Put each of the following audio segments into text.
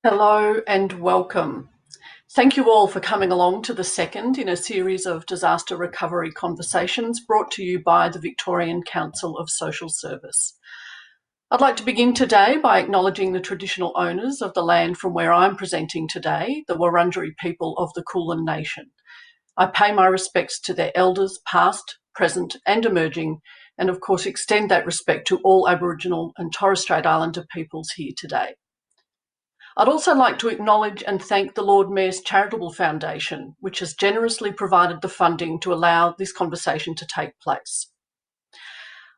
Hello and welcome. Thank you all for coming along to the second in a series of disaster recovery conversations brought to you by the Victorian Council of Social Service. I'd like to begin today by acknowledging the traditional owners of the land from where I'm presenting today, the Wurundjeri people of the Kulin Nation. I pay my respects to their elders, past, present and emerging, and of course extend that respect to all Aboriginal and Torres Strait Islander peoples here today. I'd also like to acknowledge and thank the Lord Mayor's Charitable Foundation, which has generously provided the funding to allow this conversation to take place.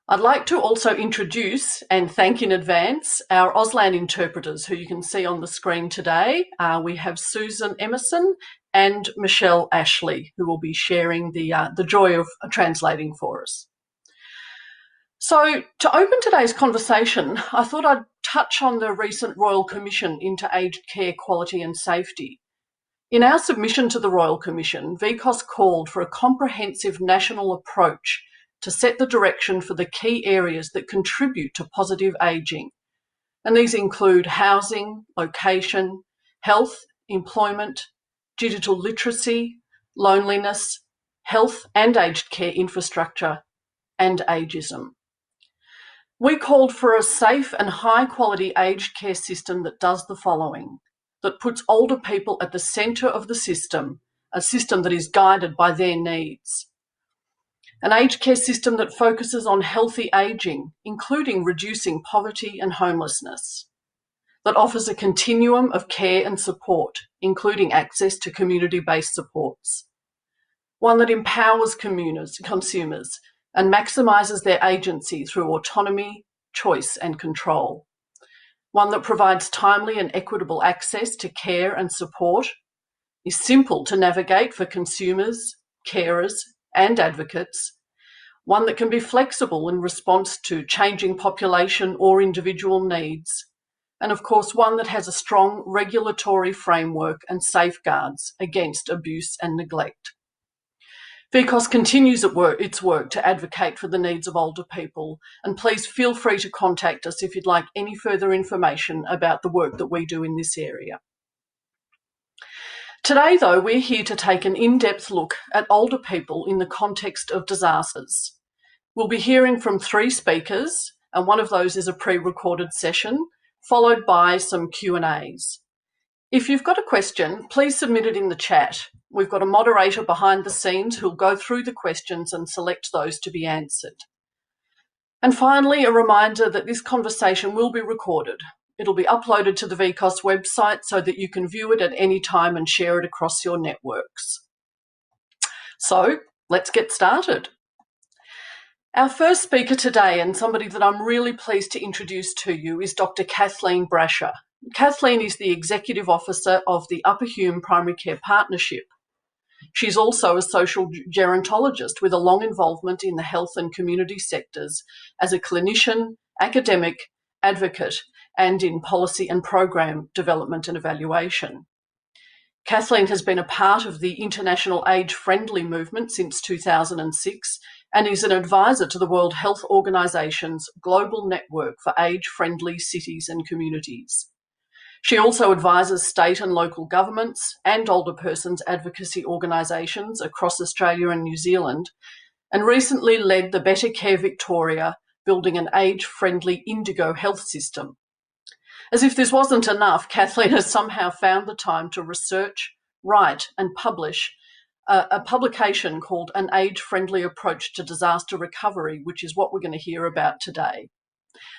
I'd like to also introduce and thank in advance our Auslan interpreters who you can see on the screen today. We have Susan Emerson and Michelle Ashley, who will be sharing the joy of translating for us. So to open today's conversation, I thought I'd touch on the recent Royal Commission into Aged Care Quality and Safety. In our submission to the Royal Commission, VCOSS called for a comprehensive national approach to set the direction for the key areas that contribute to positive ageing. And these include housing, location, health, employment, digital literacy, loneliness, health and aged care infrastructure, and ageism. We called for a safe and high-quality aged care system that does the following: that puts older people at the centre of the system, a system that is guided by their needs. An aged care system that focuses on healthy ageing, including reducing poverty and homelessness. That offers a continuum of care and support, including access to community-based supports. One that empowers consumers and maximises their agency through autonomy, choice and control. One that provides timely and equitable access to care and support, is simple to navigate for consumers, carers and advocates. One that can be flexible in response to changing population or individual needs. And of course, one that has a strong regulatory framework and safeguards against abuse and neglect. VCOSS continues its work to advocate for the needs of older people, and please feel free to contact us if you'd like any further information about the work that we do in this area. Today, though, we're here to take an in-depth look at older people in the context of disasters. We'll be hearing from 3 speakers, and one of those is a pre-recorded session, followed by some Q&As. If you've got a question, please submit it in the chat. We've got a moderator behind the scenes who'll go through the questions and select those to be answered. And finally, a reminder that this conversation will be recorded. It'll be uploaded to the VCOSS website so that you can view it at any time and share it across your networks. So let's get started. Our first speaker today, and somebody that I'm really pleased to introduce to you, is Dr. Kathleen Brasher. Kathleen is the Executive Officer of the Upper Hume Primary Care Partnership. She's also a social gerontologist with a long involvement in the health and community sectors as a clinician, academic, advocate, and in policy and program development and evaluation. Kathleen has been a part of the international age-friendly movement since 2006 and is an advisor to the World Health Organization's Global Network for Age-Friendly Cities and Communities. She also advises state and local governments and older persons advocacy organisations across Australia and New Zealand, and recently led the Better Care Victoria, building an age-friendly Indigo health system. As if this wasn't enough, Kathleen has somehow found the time to research, write and publish a publication called An Age-Friendly Approach to Disaster Recovery, which is what we're going to hear about today.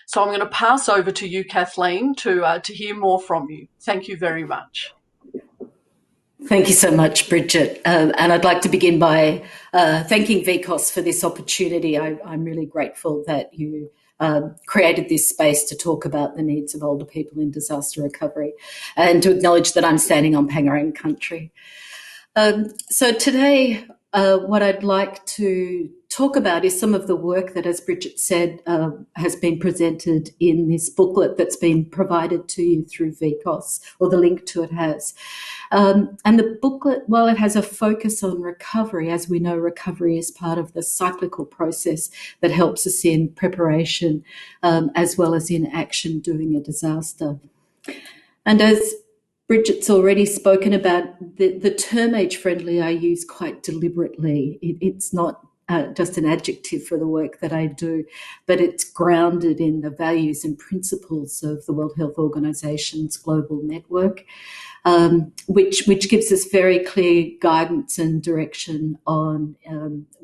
So I'm going to pass over to you, Kathleen, to hear more from you. Thank you very much. Thank you so much, Bridget. And I'd like to begin by thanking VCOSS for this opportunity. I'm really grateful that you created this space to talk about the needs of older people in disaster recovery and to acknowledge that I'm standing on Pangarang country. So today, what I'd like to talk about is some of the work that, as Bridget said, has been presented in this booklet that's been provided to you through VCOSS, or the link to it has. And the booklet, while it has a focus on recovery, as we know, recovery is part of the cyclical process that helps us in preparation as well as in action during a disaster. And as Bridget's already spoken about the term age-friendly I use quite deliberately. It's not just an adjective for the work that I do, but it's grounded in the values and principles of the World Health Organization's global network, which gives us very clear guidance and direction on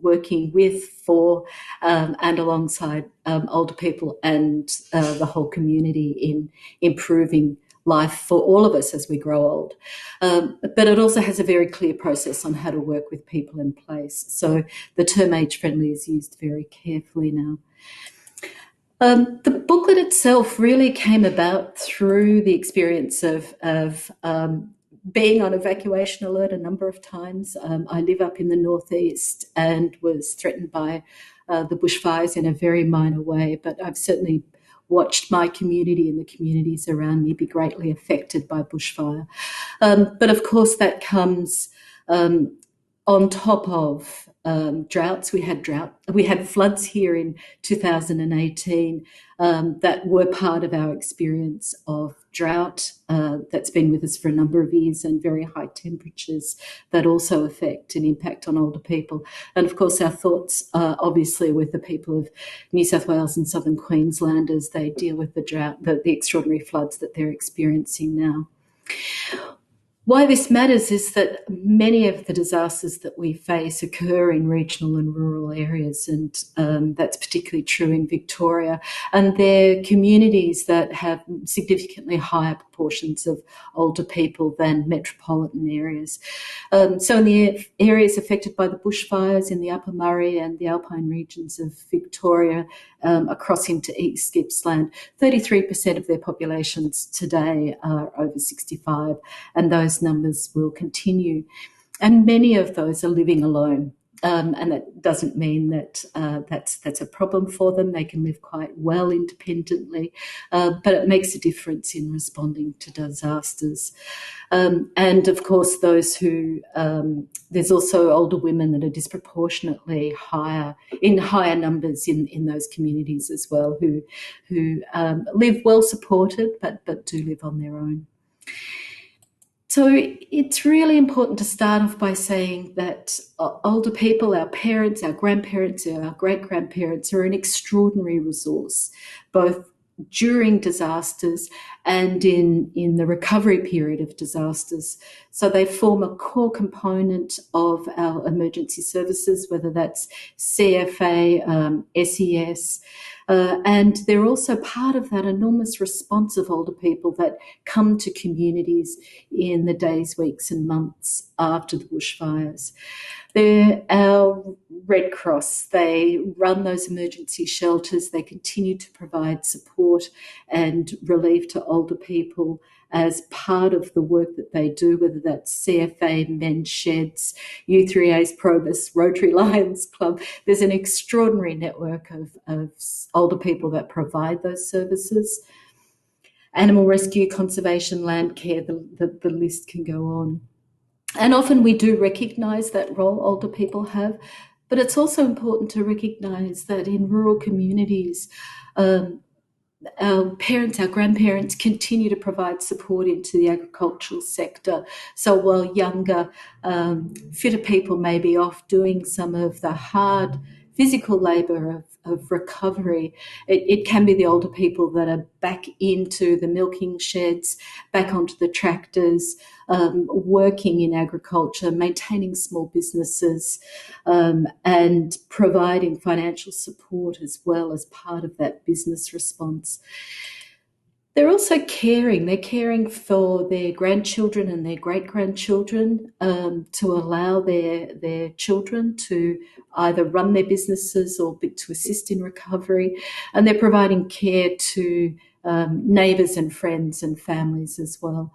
working with, for, and alongside older people and the whole community in improving life for all of us as we grow old. But it also has a very clear process on how to work with people in place. So the term age-friendly is used very carefully now. The booklet itself really came about through the experience of being on evacuation alert a number of times. I live up in the northeast and was threatened by the bushfires in a very minor way, but I've certainly watched my community and the communities around me be greatly affected by bushfire. But of course that comes on top of droughts. We had floods here in 2018 that were part of our experience of drought that's been with us for a number of years, and very high temperatures that also affect and impact on older people. And of course, our thoughts are obviously with the people of New South Wales and southern Queensland as they deal with the drought, the extraordinary floods that they're experiencing now. Why this matters is that many of the disasters that we face occur in regional and rural areas, and that's particularly true in Victoria. And they're communities that have significantly higher proportions of older people than metropolitan areas. So in the areas affected by the bushfires in the Upper Murray and the alpine regions of Victoria, across into East Gippsland, 33% of their populations today are over 65, and those numbers will continue. And many of those are living alone. And that doesn't mean that that's a problem for them. They can live quite well independently, but it makes a difference in responding to disasters. And of course, those who there's also older women that are disproportionately higher numbers in those communities as well, who live well supported, but do live on their own. So it's really important to start off by saying that older people, our parents, our grandparents, our great-grandparents are an extraordinary resource, both during disasters and in the recovery period of disasters. So they form a core component of our emergency services, whether that's CFA, SES, and they're also part of that enormous response of older people that come to communities in the days, weeks and months after the bushfires. They're our Red Cross. They run those emergency shelters. They continue to provide support and relief to older people as part of the work that they do, whether that's CFA, Men's Sheds, U3A's Probus, Rotary Lions Club. There's an extraordinary network of older people that provide those services. Animal rescue, conservation, land care, the list can go on. And often we do recognise that role older people have, but it's also important to recognise that in rural communities, our parents, our grandparents continue to provide support into the agricultural sector. So while younger, fitter people may be off doing some of the hard physical labour of recovery, it can be the older people that are back into the milking sheds, back onto the tractors, working in agriculture, maintaining small businesses, and providing financial support as well as part of that business response. They're also caring. They're caring for their grandchildren and their great-grandchildren, to allow their children to either run their businesses or to assist in recovery. And they're providing care to neighbours and friends and families as well.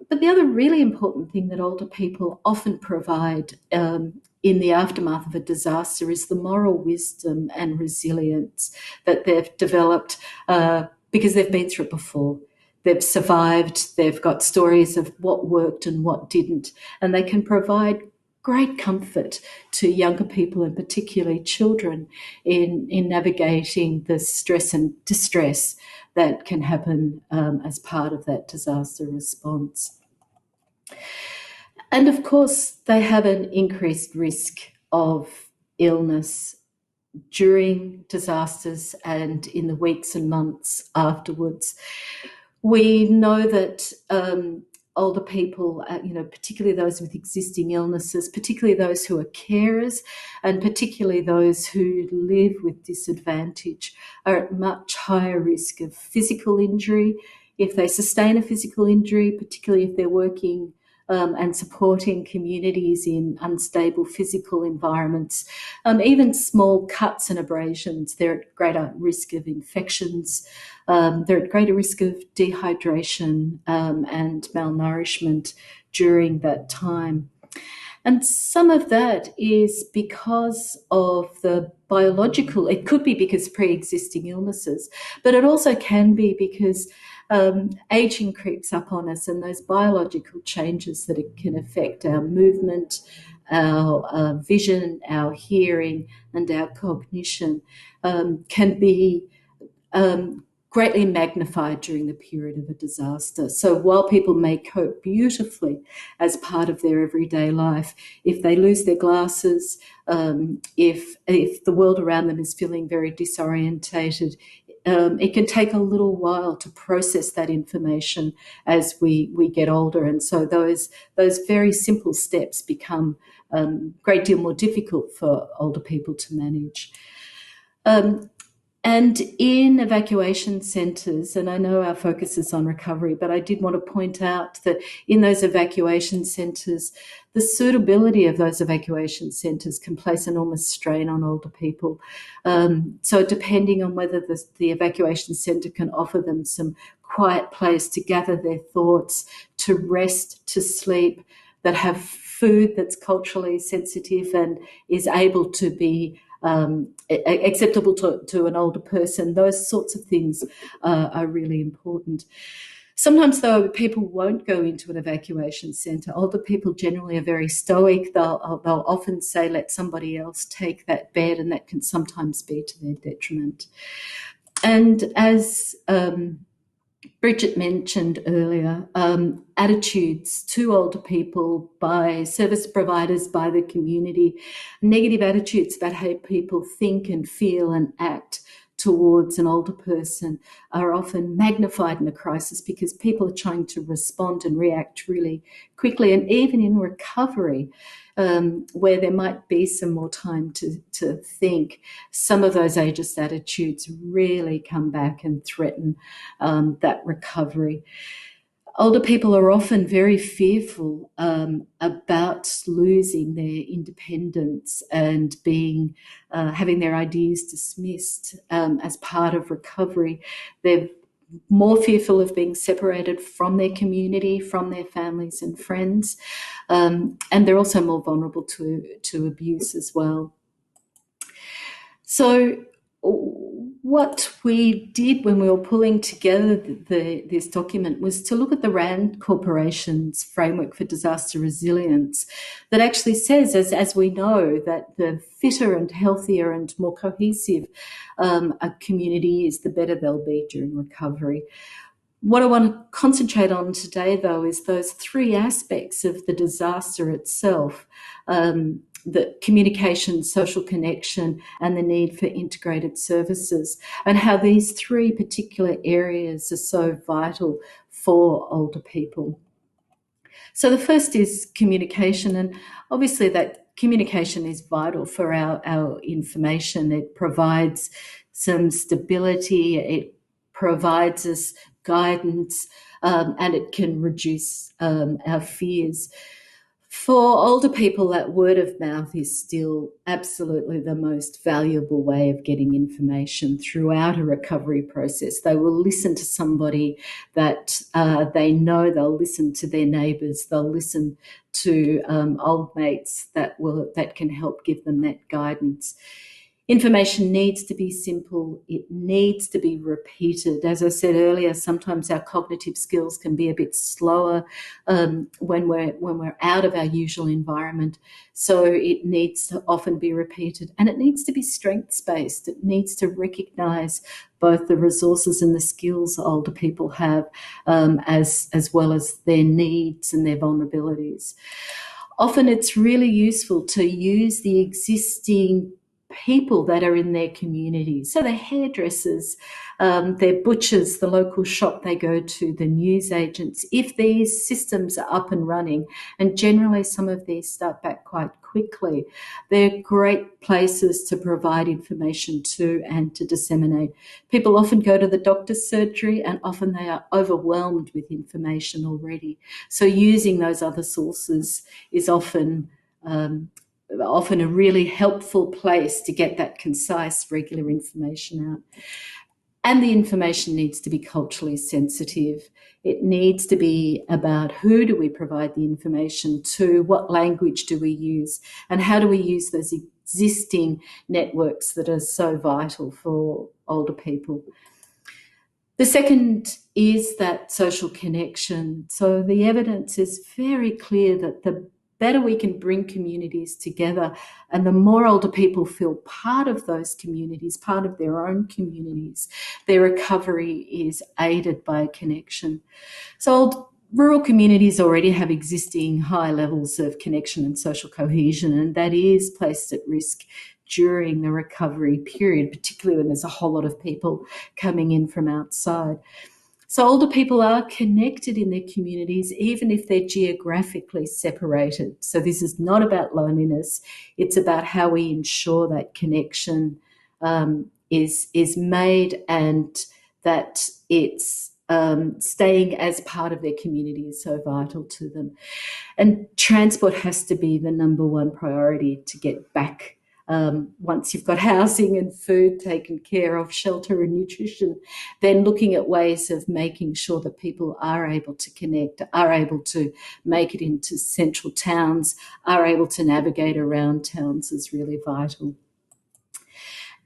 But the other really important thing that older people often provide in the aftermath of a disaster is the moral wisdom and resilience that they've developed because they've been through it before. They've survived, they've got stories of what worked and what didn't, and they can provide great comfort to younger people and particularly children in navigating the stress and distress that can happen as part of that disaster response. And of course, they have an increased risk of illness during disasters and in the weeks and months afterwards. We know that older people, particularly those with existing illnesses, particularly those who are carers, and particularly those who live with disadvantage, are at much higher risk of physical injury. If they sustain a physical injury, particularly if they're working and supporting communities in unstable physical environments. Even small cuts and abrasions, they're at greater risk of infections. They're at greater risk of dehydration and malnourishment during that time. And some of that is because of the biological, it could be because of pre-existing illnesses, but it also can be because aging creeps up on us, and those biological changes that it can affect our movement, our vision, our hearing, and our cognition can be greatly magnified during the period of a disaster. So while people may cope beautifully as part of their everyday life, if they lose their glasses, if the world around them is feeling very disorientated, it can take a little while to process that information as we get older. And so those very simple steps become a great deal more difficult for older people to manage. And in evacuation centres, and I know our focus is on recovery, but I did want to point out that in those evacuation centres, the suitability of those evacuation centres can place enormous strain on older people. So depending on whether the evacuation centre can offer them some quiet place to gather their thoughts, to rest, to sleep, that have food that's culturally sensitive and is able to be acceptable to an older person, those sorts of things are really important. Sometimes, though, people won't go into an evacuation centre. Older people generally are very stoic. They'll often say, let somebody else take that bed, and that can sometimes be to their detriment. And as Bridget mentioned earlier, attitudes to older people by service providers, by the community, negative attitudes about how people think and feel and act towards an older person are often magnified in a crisis because people are trying to respond and react really quickly. And even in recovery, where there might be some more time to think, some of those ageist attitudes really come back and threaten that recovery. Older people are often very fearful about losing their independence and having their ideas dismissed as part of recovery. They're more fearful of being separated from their community, from their families and friends, and they're also more vulnerable to abuse as well. So what we did when we were pulling together this document was to look at the RAND Corporation's framework for disaster resilience that actually says, as we know, that the fitter and healthier and more cohesive a community is, the better they'll be during recovery. What I want to concentrate on today, though, is those three aspects of the disaster itself, the communication, social connection, and the need for integrated services, and how these three particular areas are so vital for older people. So the first is communication, and obviously that communication is vital for our information. It provides some stability, it provides us guidance, and it can reduce our fears. For older people, that word of mouth is still absolutely the most valuable way of getting information throughout a recovery process. They will listen to somebody that they know, they'll listen to their neighbours, they'll listen to old mates that can help give them that guidance. Information needs to be simple. It needs to be repeated. As I said earlier, sometimes our cognitive skills can be a bit slower when we're out of our usual environment. So it needs to often be repeated, and it needs to be strengths-based. It needs to recognise both the resources and the skills older people have, as well as their needs and their vulnerabilities. Often it's really useful to use the existing people that are in their community. So the hairdressers, their butchers, the local shop they go to, the newsagents, if these systems are up and running, and generally some of these start back quite quickly, they're great places to provide information to and to disseminate. People often go to the doctor's surgery and often they are overwhelmed with information already. So using those other sources is often a really helpful place to get that concise, regular information out. And the information needs to be culturally sensitive. It needs to be about who do we provide the information to, what language do we use, and how do we use those existing networks that are so vital for older people. The second is that social connection. So the evidence is very clear that the better we can bring communities together and the more older people feel part of those communities, part of their own communities, their recovery is aided by connection. So rural communities already have existing high levels of connection and social cohesion, and that is placed at risk during the recovery period, particularly when there's a whole lot of people coming in from outside. So older people are connected in their communities, even if they're geographically separated. So this is not about loneliness. It's about how we ensure that connection is made and that it's staying as part of their community is so vital to them. And transport has to be the number one priority to get back. Once you've got housing and food taken care of, shelter and nutrition, then looking at ways of making sure that people are able to connect, are able to make it into central towns, are able to navigate around towns is really vital.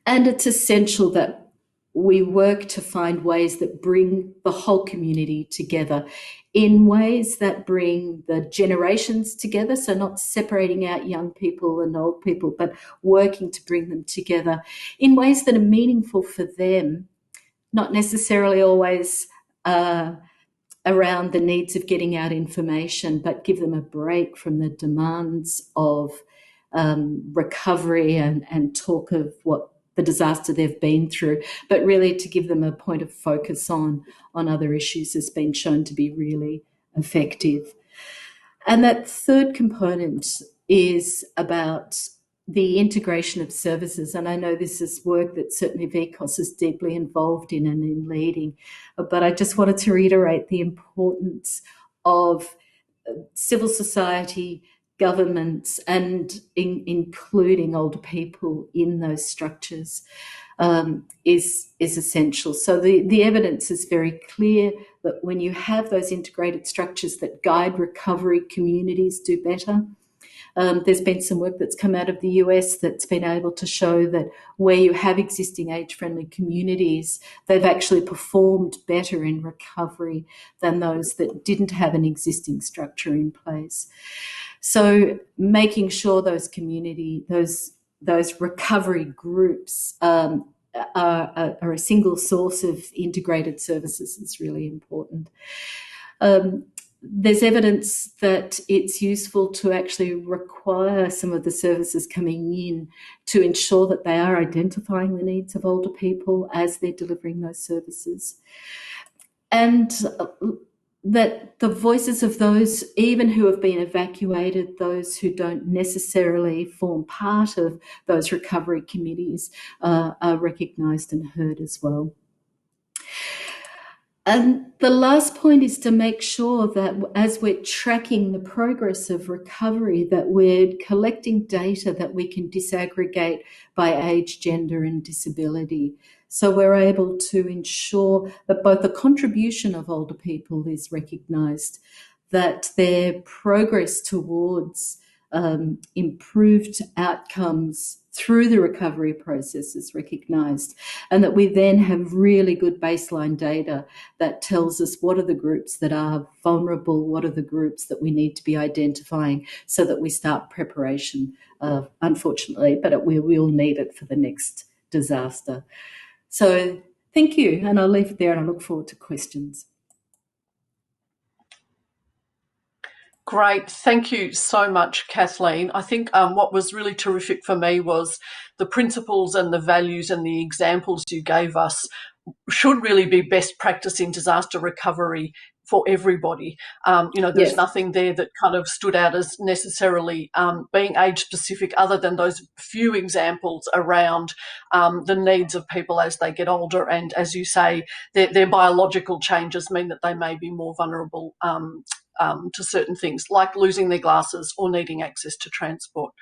And it's essential that we work to find ways that bring the whole community together in ways that bring the generations together, so not separating out young people and old people, but working to bring them together in ways that are meaningful for them, not necessarily always around the needs of getting out information, but give them a break from the demands of recovery and talk of what the disaster they've been through, but really to give them a point of focus on other issues has been shown to be really effective. And that third component is about the integration of services. And I know this is work that certainly VCOSS is deeply involved in and in leading, but I just wanted to reiterate the importance of civil society, governments, and including older people in those structures is essential. So the evidence is very clear that when you have those integrated structures that guide recovery, communities do better. There's been some work that's come out of the US that's been able to show that where you have existing age-friendly communities, they've actually performed better in recovery than those that didn't have an existing structure in place. So making sure those recovery groups are a single source of integrated services is really important. There's evidence that it's useful to actually require some of the services coming in to ensure that they are identifying the needs of older people as they're delivering those services. And that the voices of those, even who have been evacuated, those who don't necessarily form part of those recovery committees, are recognised and heard as well. And the last point is to make sure that as we're tracking the progress of recovery, that we're collecting data that we can disaggregate by age, gender and disability. So we're able to ensure that both the contribution of older people is recognised, that their progress towards improved outcomes through the recovery process is recognised, and that we then have really good baseline data that tells us what are the groups that are vulnerable, what are the groups that we need to be identifying so that we start preparation, unfortunately, but we will need it for the next disaster. So thank you, and I'll leave it there and I look forward to questions. Great. Thank you so much, Kathleen. I think what was really terrific for me was the principles and the values and the examples you gave us should really be best practice in disaster recovery for everybody. There's Yes. nothing there that kind of stood out as necessarily being age specific, other than those few examples around the needs of people as they get older. And as you say, their biological changes mean that they may be more vulnerable to certain things, like losing their glasses or needing access to transport.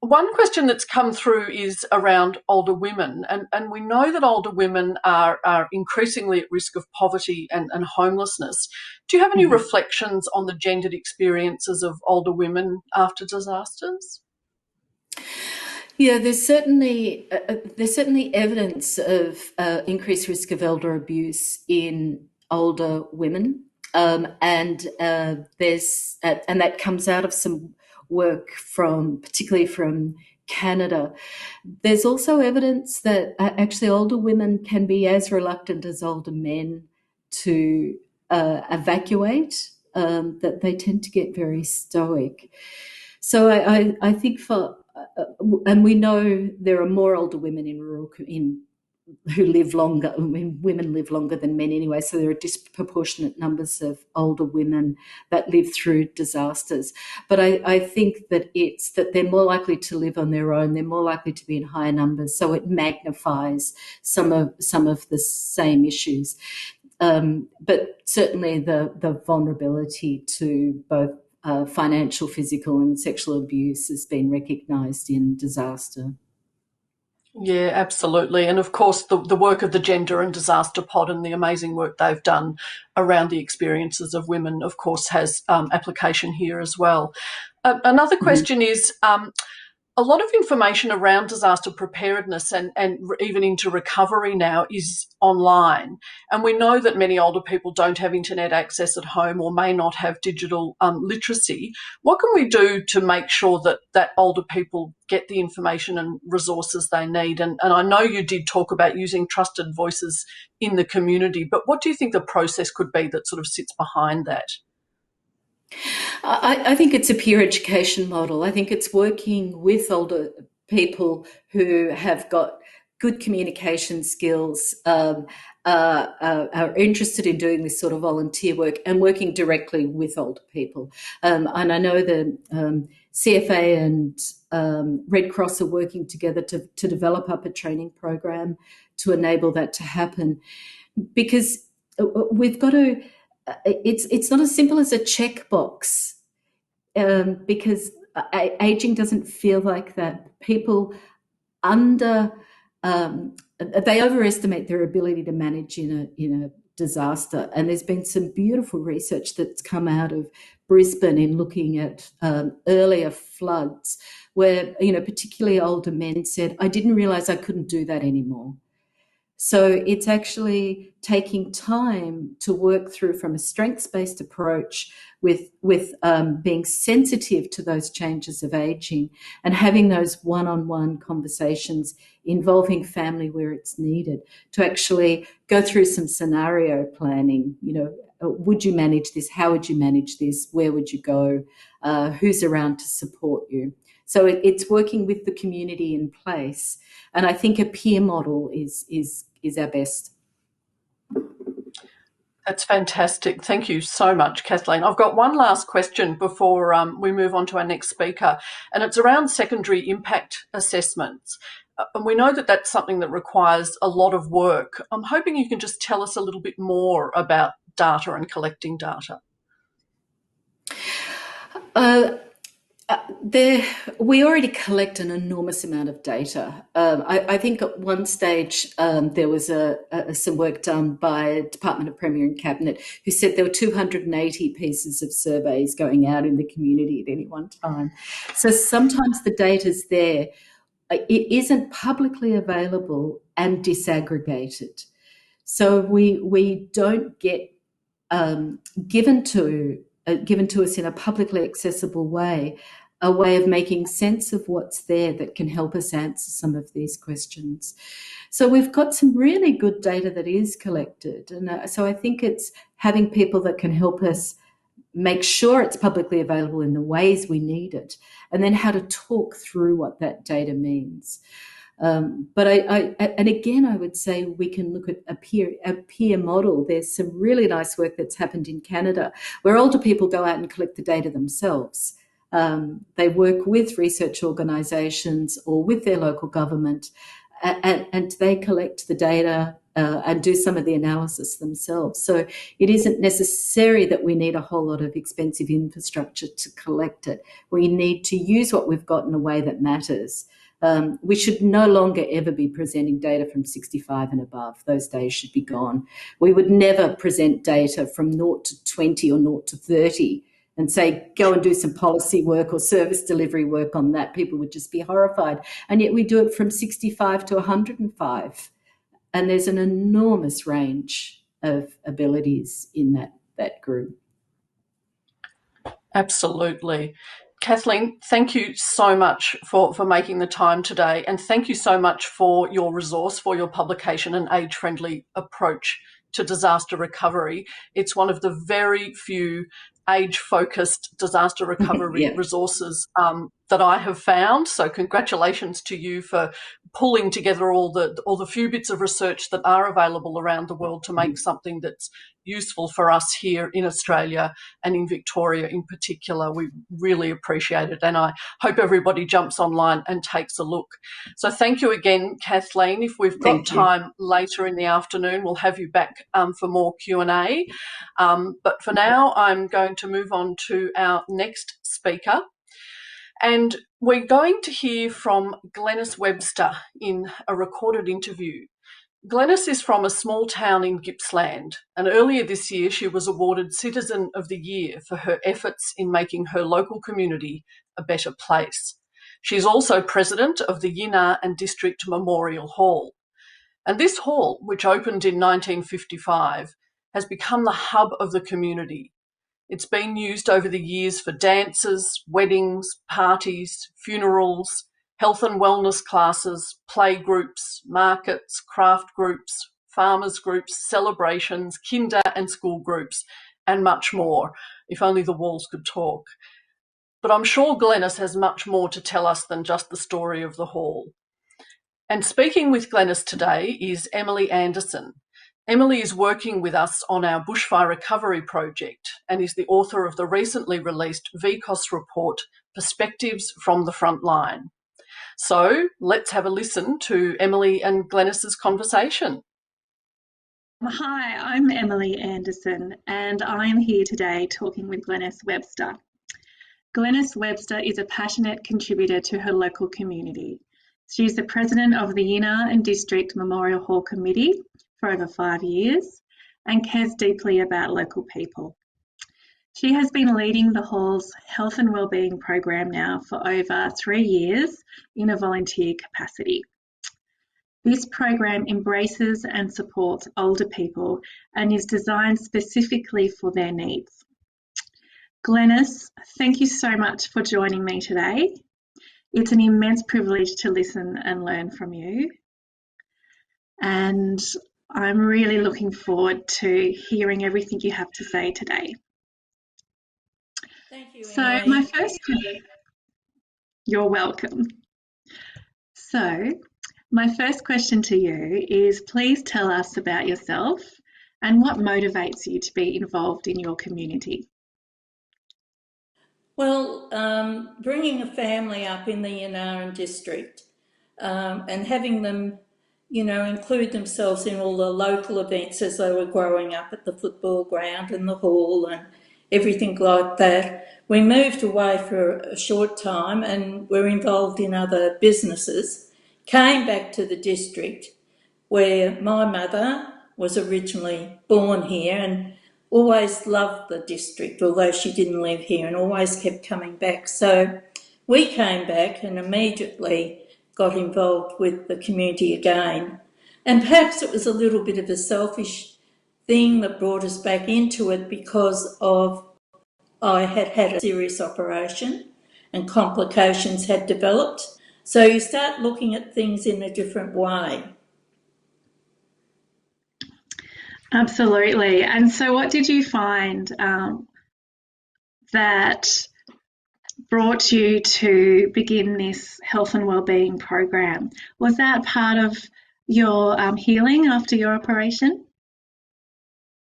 One question that's come through is around older women, and we know that older women are increasingly at risk of poverty and homelessness. Do you have any reflections on the gendered experiences of older women after disasters? Yeah, there's certainly evidence of increased risk of elder abuse in older women, and that comes out of some work particularly from Canada. There's also evidence that actually older women can be as reluctant as older men to evacuate, that they tend to get very stoic. So I think and we know there are more older women who live longer. I mean, women live longer than men anyway, so there are disproportionate numbers of older women that live through disasters. But I think that it's that they're more likely to live on their own, they're more likely to be in higher numbers, so it magnifies some of the same issues. But certainly the vulnerability to both financial, physical and sexual abuse has been recognised in disaster. Yeah, absolutely. And of course, the work of the Gender and Disaster Pod and the amazing work they've done around the experiences of women, of course, has application here as well. Another question is, a lot of information around disaster preparedness and even into recovery now is online. And we know that many older people don't have internet access at home or may not have digital literacy. What can we do to make sure that older people get the information and resources they need? And I know you did talk about using trusted voices in the community, but what do you think the process could be that sort of sits behind that? I think it's a peer education model. I think it's working with older people who have got good communication skills, are interested in doing this sort of volunteer work and working directly with older people. And I know the CFA and Red Cross are working together to develop up a training program to enable that to happen, because we've got to. It's not as simple as a checkbox, because aging doesn't feel like that. People they overestimate their ability to manage in a disaster, and there's been some beautiful research that's come out of Brisbane in looking at earlier floods, where particularly older men said, "I didn't realise I couldn't do that anymore." So it's actually taking time to work through from a strengths-based approach with being sensitive to those changes of aging and having those one-on-one conversations involving family where it's needed to actually go through some scenario planning. Would you manage this? How would you manage this? Where would you go? Who's around to support you? So it's working with the community in place. And I think a peer model is our best. That's fantastic. Thank you so much, Kathleen. I've got one last question before we move on to our next speaker, and it's around secondary impact assessments. And we know that that's something that requires a lot of work. I'm hoping you can just tell us a little bit more about data and collecting data. We already collect an enormous amount of data. I think at one stage there was some work done by Department of Premier and Cabinet who said there were 280 pieces of surveys going out in the community at any one time. So sometimes the data's there. it isn't publicly available and disaggregated. So we don't get given to us in a publicly accessible way, a way of making sense of what's there that can help us answer some of these questions. So we've got some really good data that is collected. And so I think it's having people that can help us make sure it's publicly available in the ways we need it, and then how to talk through what that data means. But I would say we can look at a peer model. There's some really nice work that's happened in Canada where older people go out and collect the data themselves. They work with research organisations or with their local government, and they collect the data and do some of the analysis themselves. So it isn't necessary that we need a whole lot of expensive infrastructure to collect it. We need to use what we've got in a way that matters. We should no longer ever be presenting data from 65 and above. Those days should be gone. We would never present data from 0 to 20 or 0 to 30 and say, go and do some policy work or service delivery work on that. People would just be horrified. And yet we do it from 65 to 105. And there's an enormous range of abilities in that group. Absolutely. Kathleen, thank you so much for making the time today, and thank you so much for your resource, for your publication and age-friendly approach to disaster recovery. It's one of the very few age-focused disaster recovery resources that I have found. So congratulations to you for pulling together all the few bits of research that are available around the world to make something that's useful for us here in Australia and in Victoria in particular. We really appreciate it, and I hope everybody jumps online and takes a look. So thank you again, Kathleen. If we've got time later in the afternoon, we'll have you back for more Q&A. But for now, I'm going to move on to our next speaker. And we're going to hear from Glenys Webster in a recorded interview. Glenys is from a small town in Gippsland, and earlier this year she was awarded Citizen of the Year for her efforts in making her local community a better place. She's also president of the Yinna and District Memorial Hall. And this hall, which opened in 1955, has become the hub of the community. It's been used over the years for dances, weddings, parties, funerals, health and wellness classes, play groups, markets, craft groups, farmers groups, celebrations, kinder and school groups, and much more, if only the walls could talk. But I'm sure Glenys has much more to tell us than just the story of the hall. And speaking with Glenys today is Emily Anderson. Emily is working with us on our bushfire recovery project and is the author of the recently released VCOSS report, Perspectives from the Front Line. So let's have a listen to Emily and Glenys's conversation. Hi, I'm Emily Anderson, and I'm here today talking with Glenys Webster. Glenys Webster is a passionate contributor to her local community. She's the president of the Yinna and District Memorial Hall Committee for over 5 years and cares deeply about local people. She has been leading the Hall's health and wellbeing program now for over 3 years in a volunteer capacity. This program embraces and supports older people and is designed specifically for their needs. Glenys, thank you so much for joining me today. It's an immense privilege to listen and learn from you. And I'm really looking forward to hearing everything you have to say today. Thank you, So Emily. You're welcome. So my first question to you is, please tell us about yourself and what motivates you to be involved in your community. Well, bringing a family up in the Yinna district and having them, include themselves in all the local events as they were growing up at the football ground and the hall and everything like that. We moved away for a short time and were involved in other businesses, came back to the district where my mother was originally born here and always loved the district, although she didn't live here, and always kept coming back. So we came back and immediately got involved with the community again. And perhaps it was a little bit of a selfish thing that brought us back into it because of I had had a serious operation and complications had developed. So you start looking at things in a different way. Absolutely. And so what did you find that brought you to begin this health and wellbeing program? Was that part of your healing after your operation?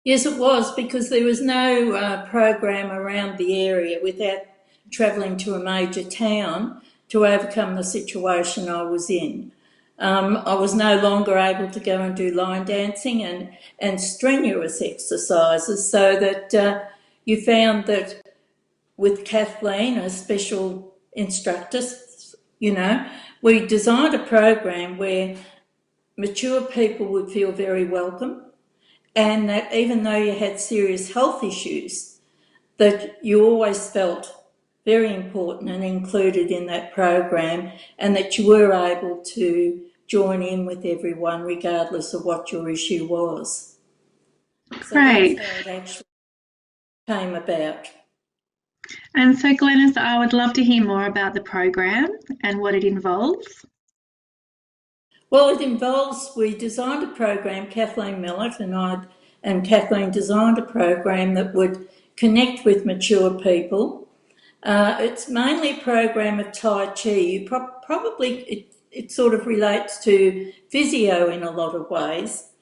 Yes, it was, because there was no program around the area without travelling to a major town to overcome the situation I was in. I was no longer able to go and do line dancing and strenuous exercises, so that you found that with Kathleen, a special instructor, we designed a program where mature people would feel very welcome, and that even though you had serious health issues, that you always felt very important and included in that program, and that you were able to join in with everyone regardless of what your issue was. Great. So that's how it actually came about. And so, Glenys, I would love to hear more about the program and what it involves. Well, we designed a program, Kathleen Millett and Kathleen designed a program that would connect with mature people. It's mainly a program of Tai Chi. It sort of relates to physio in a lot of ways,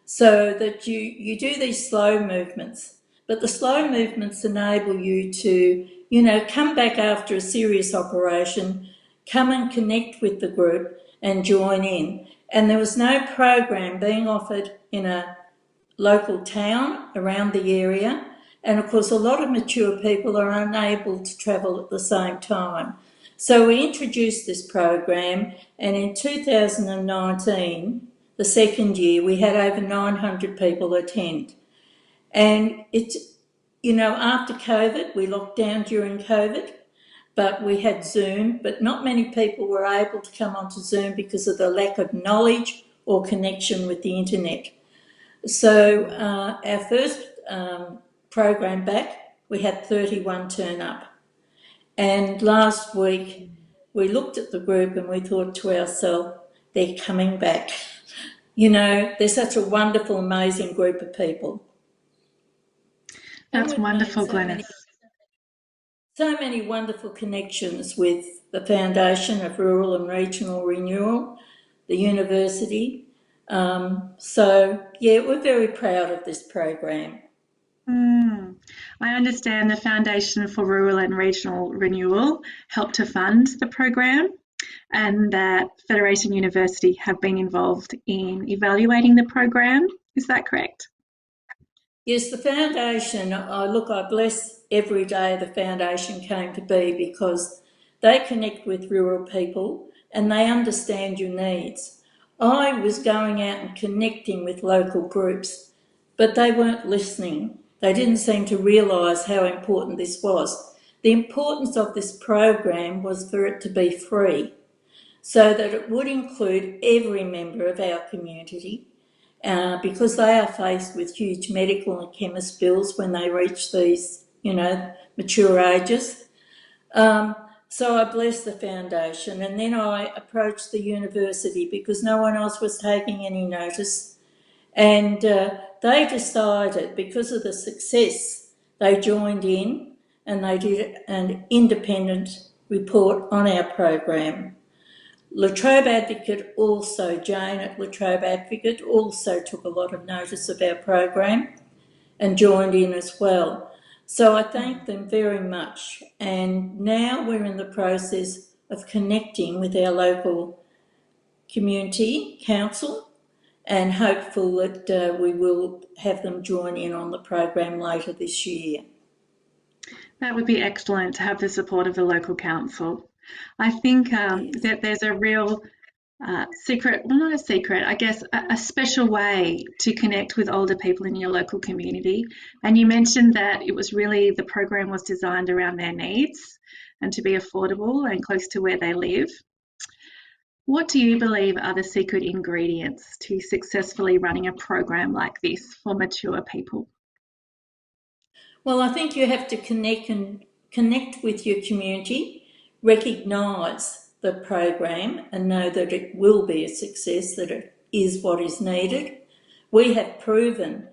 so that you do these slow movements, but the slow movements enable you to, come back after a serious operation, come and connect with the group and join in. And there was no program being offered in a local town around the area. And of course, a lot of mature people are unable to travel at the same time. So we introduced this program, and in 2019, the second year, we had over 900 people attend. And after COVID, we locked down during COVID, but we had Zoom, but not many people were able to come onto Zoom because of the lack of knowledge or connection with the internet. So our first program back, we had 31 turn up. And last week, we looked at the group and we thought to ourselves, they're coming back. They're such a wonderful, amazing group of people. That's wonderful, Glenys. So many wonderful connections with the Foundation of Rural and Regional Renewal, the university. We're very proud of this program. I understand the Foundation for Rural and Regional Renewal helped to fund the program, and that Federation University have been involved in evaluating the program. Is that correct? Yes, the foundation, I bless every day the foundation came to be, because they connect with rural people and they understand your needs. I was going out and connecting with local groups, but they weren't listening. They didn't seem to realise how important this was. The importance of this program was for it to be free, so that it would include every member of our community, because they are faced with huge medical and chemist bills when they reach these, mature ages. So I blessed the foundation, and then I approached the university because no one else was taking any notice. And they decided, because of the success, they joined in and they did an independent report on our program. Latrobe Advocate also, Jane at Latrobe Advocate, also took a lot of notice of our program and joined in as well. So I thank them very much. And now we're in the process of connecting with our local community council, and hopeful that we will have them join in on the program later this year. That would be excellent to have the support of the local council. I think that there's a real secret, well, not a secret, I guess a special way to connect with older people in your local community. And you mentioned that it was really, the program was designed around their needs and to be affordable and close to where they live. What do you believe are the secret ingredients to successfully running a program like this for mature people? Well, I think you have to connect with your community, recognise the program and know that it will be a success, that it is what is needed. We have proven,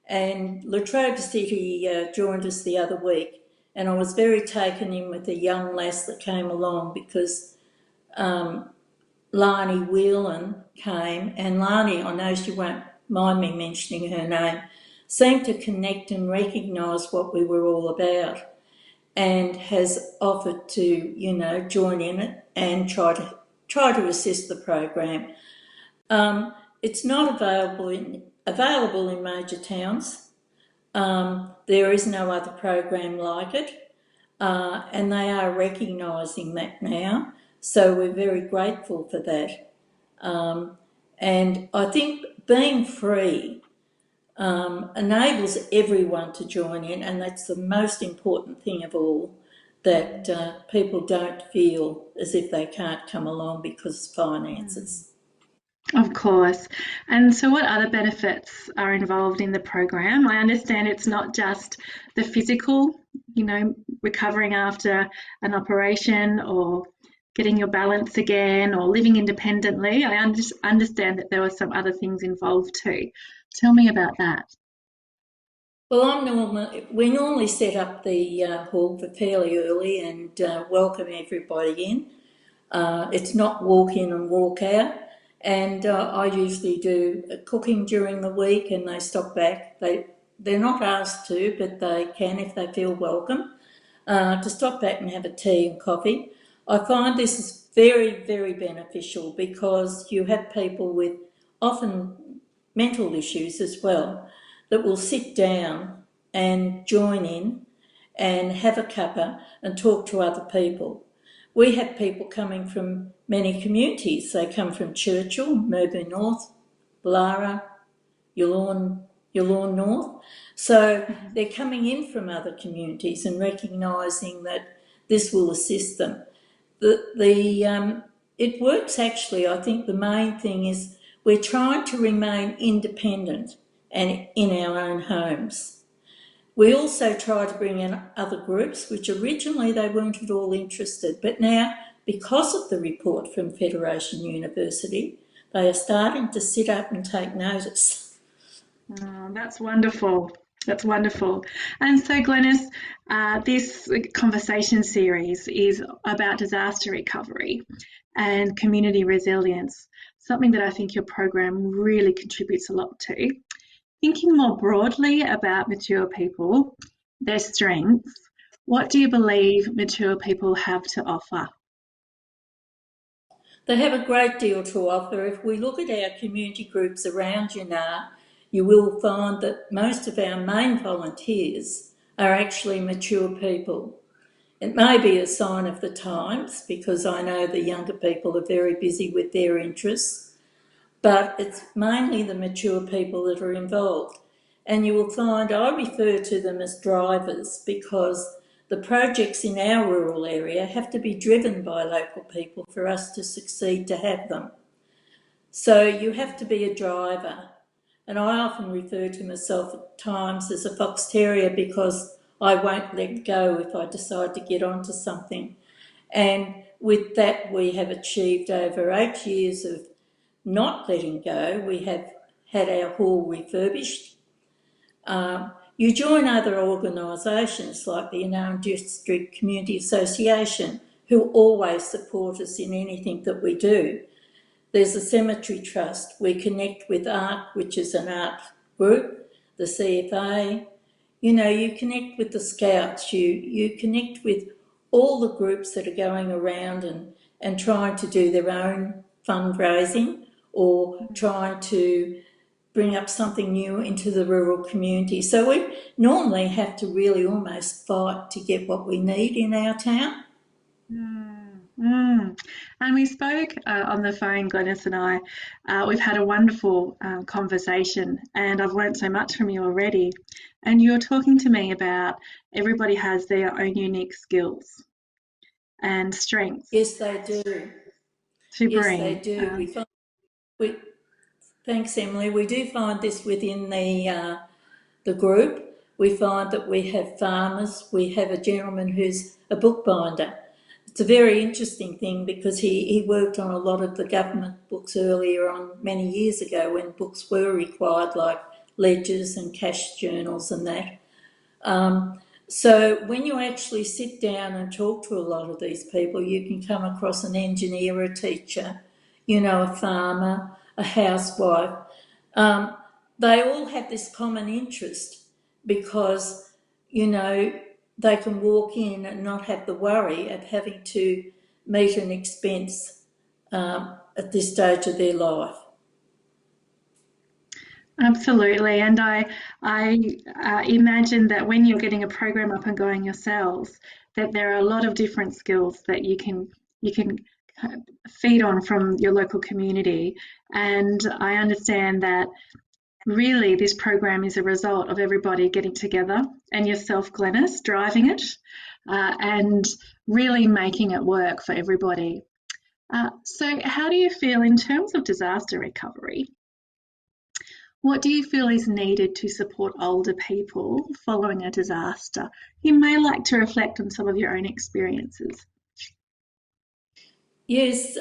and Latrobe City joined us the other week, and I was very taken in with a young lass that came along because Lani Whelan came, and Lani, I know she won't mind me mentioning her name, seemed to connect and recognise what we were all about, and has offered to, join in it and try to assist the program. It's not available in major towns. There is no other program like it, and they are recognising that now. So we're very grateful for that. And I think being free enables everyone to join in, and that's the most important thing of all, that people don't feel as if they can't come along because of finances. Of course. And so, what other benefits are involved in the program? I understand it's not just the physical, recovering after an operation or getting your balance again or living independently. I understand that there were some other things involved too. Tell me about that. Well, we normally set up the hall for fairly early and welcome everybody in. It's not walk in and walk out. And I usually do cooking during the week, and they stop back. They're not asked to, but they can if they feel welcome, to stop back and have a tea and coffee. I find this is very, very beneficial because you have people with often mental issues as well that will sit down and join in and have a cuppa and talk to other people. We have people coming from many communities. They come from Churchill, Melbourne North, Blara, Yallourn North. So they're coming in from other communities and recognising that this will assist them. It works actually. I think the main thing is we're trying to remain independent and in our own homes. We also try to bring in other groups, which originally they weren't at all interested, but now, because of the report from Federation University, they are starting to sit up and take notice. Oh, that's wonderful. That's wonderful. And so, Glenys, this conversation series is about disaster recovery and community resilience, something that I think your program really contributes a lot to. Thinking more broadly about mature people, their strengths, what do you believe mature people have to offer? They have a great deal to offer. If we look at our community groups around Yannar, you will find that most of our main volunteers are actually mature people. It may be a sign of the times because I know the younger people are very busy with their interests, but it's mainly the mature people that are involved. And you will find I refer to them as drivers because the projects in our rural area have to be driven by local people for us to succeed to have them. So you have to be a driver. And I often refer to myself at times as a fox terrier because I won't let go if I decide to get onto something. And with that, we have achieved over 8 years of not letting go. We have had our hall refurbished. You join other organisations like the Yannar District Community Association, who always support us in anything that we do. There's a cemetery trust. We connect with ARC, which is an art group, the CFA. You connect with the Scouts. You connect with all the groups that are going around and trying to do their own fundraising or trying to bring up something new into the rural community. So we normally have to really almost fight to get what we need in our town. And we spoke on the phone, Glenys and I. We've had a wonderful conversation, and I've learnt so much from you already. And you're talking to me about everybody has their own unique skills and strengths. Yes, they do. to Yes, bring. they do. Thanks, Emily. We do find this within the group. We find that we have farmers. We have a gentleman who's a bookbinder. It's a very interesting thing because he worked on a lot of the government books earlier on, many years ago, when books were required, like ledgers and cash journals and that. So when you actually sit down and talk to a lot of these people, you can come across an engineer, a teacher, a farmer, a housewife. They all have this common interest because, they can walk in and not have the worry of having to meet an expense at this stage of their life. Absolutely, and I imagine that when you're getting a program up and going yourselves, that there are a lot of different skills that you can feed on from your local community, and I understand that really this program is a result of everybody getting together and yourself, Glenys, driving it and really making it work for everybody. So how do you feel in terms of disaster recovery? What do you feel is needed to support older people following a disaster? You may like to reflect on some of your own experiences. Yes,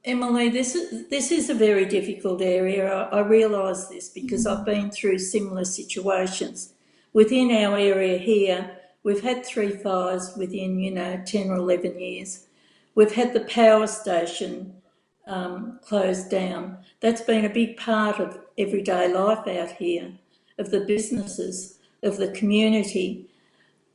Emily, this is a very difficult area. I realise this because I've been through similar situations. Within our area here, we've had 3 fires within, 10 or 11 years. We've had the power station closed down. That's been a big part of everyday life out here, of the businesses, of the community.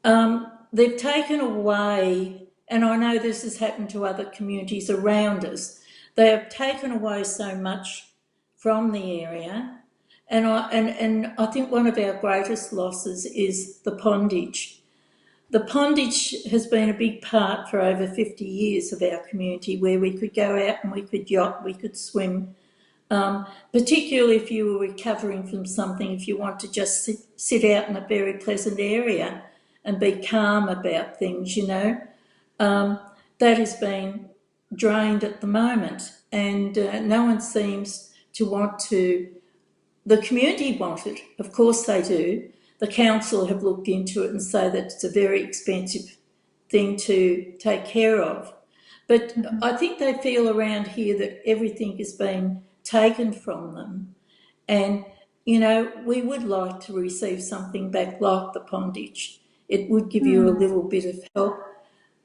They've taken away, and I know this has happened to other communities around us, they have taken away so much from the area, and I think one of our greatest losses is the pondage. The pondage has been a big part for over 50 years of our community, where we could go out and we could yacht, we could swim, particularly if you were recovering from something, if you want to just sit out in a very pleasant area and be calm about things, that has been drained at the moment, and no one seems to want to. The community want it, of course they do. The council have looked into it and say that it's a very expensive thing to take care of. But I think they feel around here that everything is being taken from them. And, we would like to receive something back like the pondage. It would give you a little bit of help.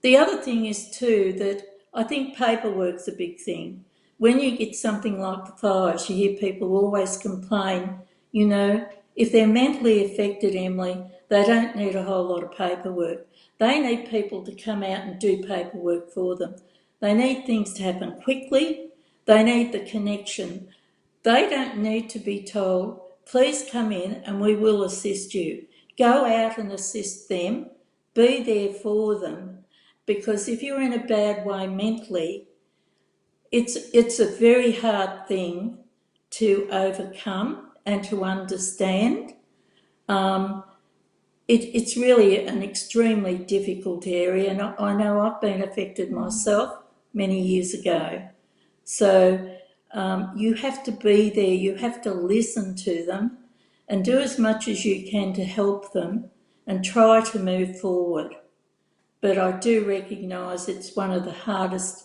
The other thing is too that I think paperwork's a big thing. When you get something like the fires, you hear people always complain, if they're mentally affected, Emily, they don't need a whole lot of paperwork. They need people to come out and do paperwork for them. They need things to happen quickly. They need the connection. They don't need to be told, please come in and we will assist you. Go out and assist them. Be there for them. Because if you're in a bad way mentally, it's a very hard thing to overcome and to understand. It's really an extremely difficult area, and I know I've been affected myself many years ago. So you have to be there, you have to listen to them and do as much as you can to help them and try to move forward. But I do recognise it's one of the hardest.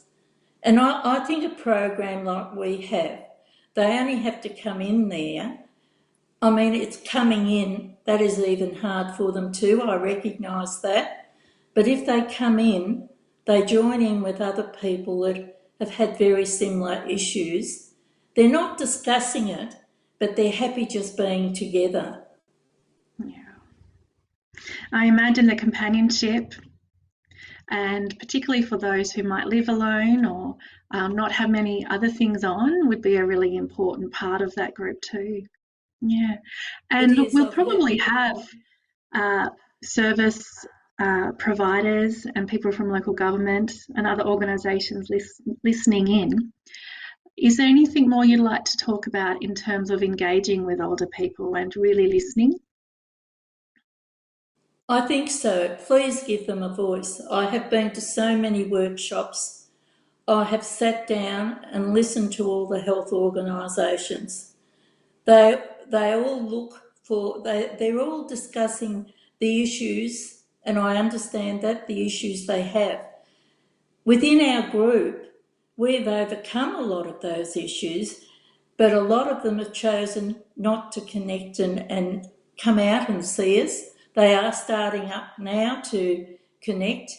And I think a program like we have, they only have to come in there. I mean, it's coming in, that is even hard for them too, I recognise that. But if they come in, they join in with other people that have had very similar issues. They're not discussing it, but they're happy just being together. Yeah. I imagine the companionship, and particularly for those who might live alone or not have many other things on, would be a really important part of that group too. Yeah, and we'll probably have service providers and people from local government and other organisations listening in. Is there anything more you'd like to talk about in terms of engaging with older people and really listening? I think so. Please give them a voice. I have been to so many workshops I have sat down and listened to all the health organisations. They all they're all discussing the issues, and I understand that, the issues they have. Within our group, we've overcome a lot of those issues, but a lot of them have chosen not to connect and come out and see us. They are starting up now to connect.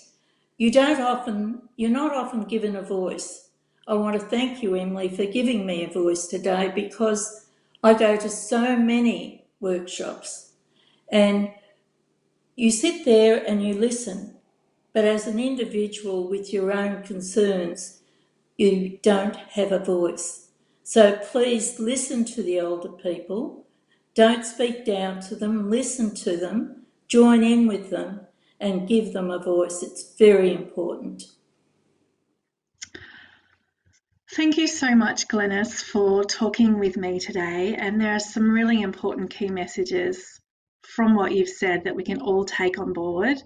You're not often given a voice. I want to thank you, Emily, for giving me a voice today, because I go to so many workshops and you sit there and you listen, but as an individual with your own concerns, you don't have a voice. So please listen to the older people. Don't speak down to them, listen to them, join in with them and give them a voice. It's very important. Thank you so much, Glenys, for talking with me today. And there are some really important key messages from what you've said that we can all take on board.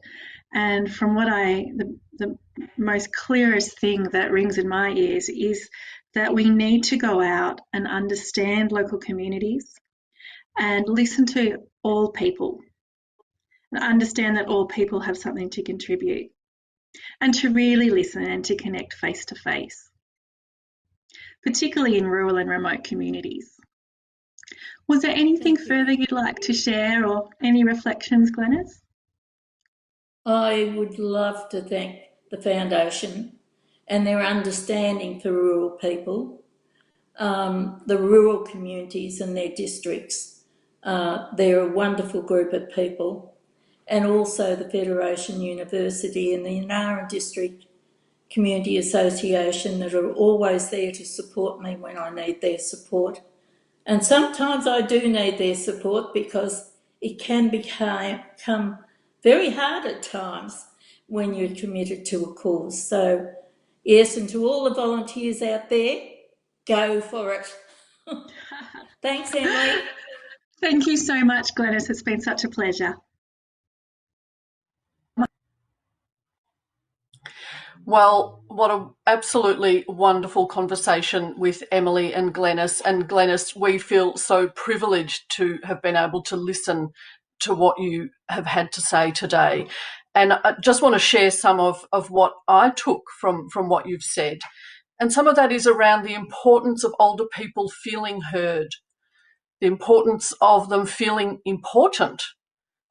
And from what the most clearest thing that rings in my ears is that we need to go out and understand local communities and listen to all people and understand that all people have something to contribute, and to really listen and to connect face to face, particularly in rural and remote communities. Was there anything further you'd like to share, or any reflections, Glenys? I would love to thank the Foundation and their understanding for rural people, the rural communities and their districts. They're a wonderful group of people, and also the Federation University and the Yanaran District Community Association that are always there to support me when I need their support. And sometimes I do need their support, because it can become very hard at times when you're committed to a cause. So yes, and to all the volunteers out there, go for it. Thanks, Emily. Thank you so much, Glenys. It's been such a pleasure. Well, what an absolutely wonderful conversation with Emily and Glenys. And Glenys, we feel so privileged to have been able to listen to what you have had to say today. And I just want to share some of what I took from what you've said. And some of that is around the importance of older people feeling heard, the importance of them feeling important,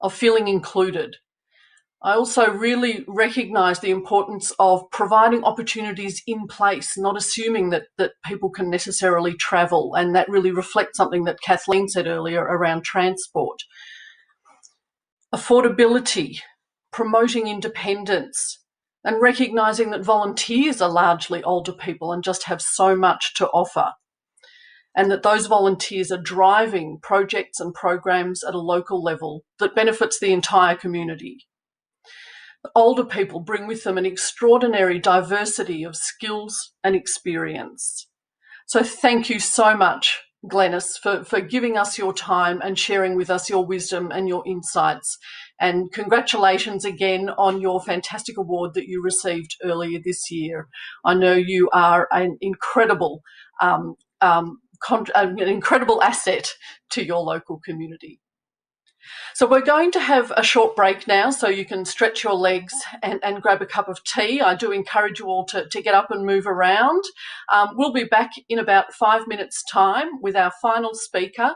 of feeling included. I also really recognise the importance of providing opportunities in place, not assuming that people can necessarily travel, and that really reflects something that Kathleen said earlier around transport. Affordability, promoting independence, and recognising that volunteers are largely older people and just have so much to offer, and that those volunteers are driving projects and programs at a local level that benefits the entire community. Older people bring with them an extraordinary diversity of skills and experience. So thank you so much, Glenys, for giving us your time and sharing with us your wisdom and your insights. And congratulations again on your fantastic award that you received earlier this year. I know you are an incredible asset to your local community. So we're going to have a short break now, so you can stretch your legs and grab a cup of tea. I do encourage you all to get up and move around. We'll be back in about 5 minutes' time with our final speaker,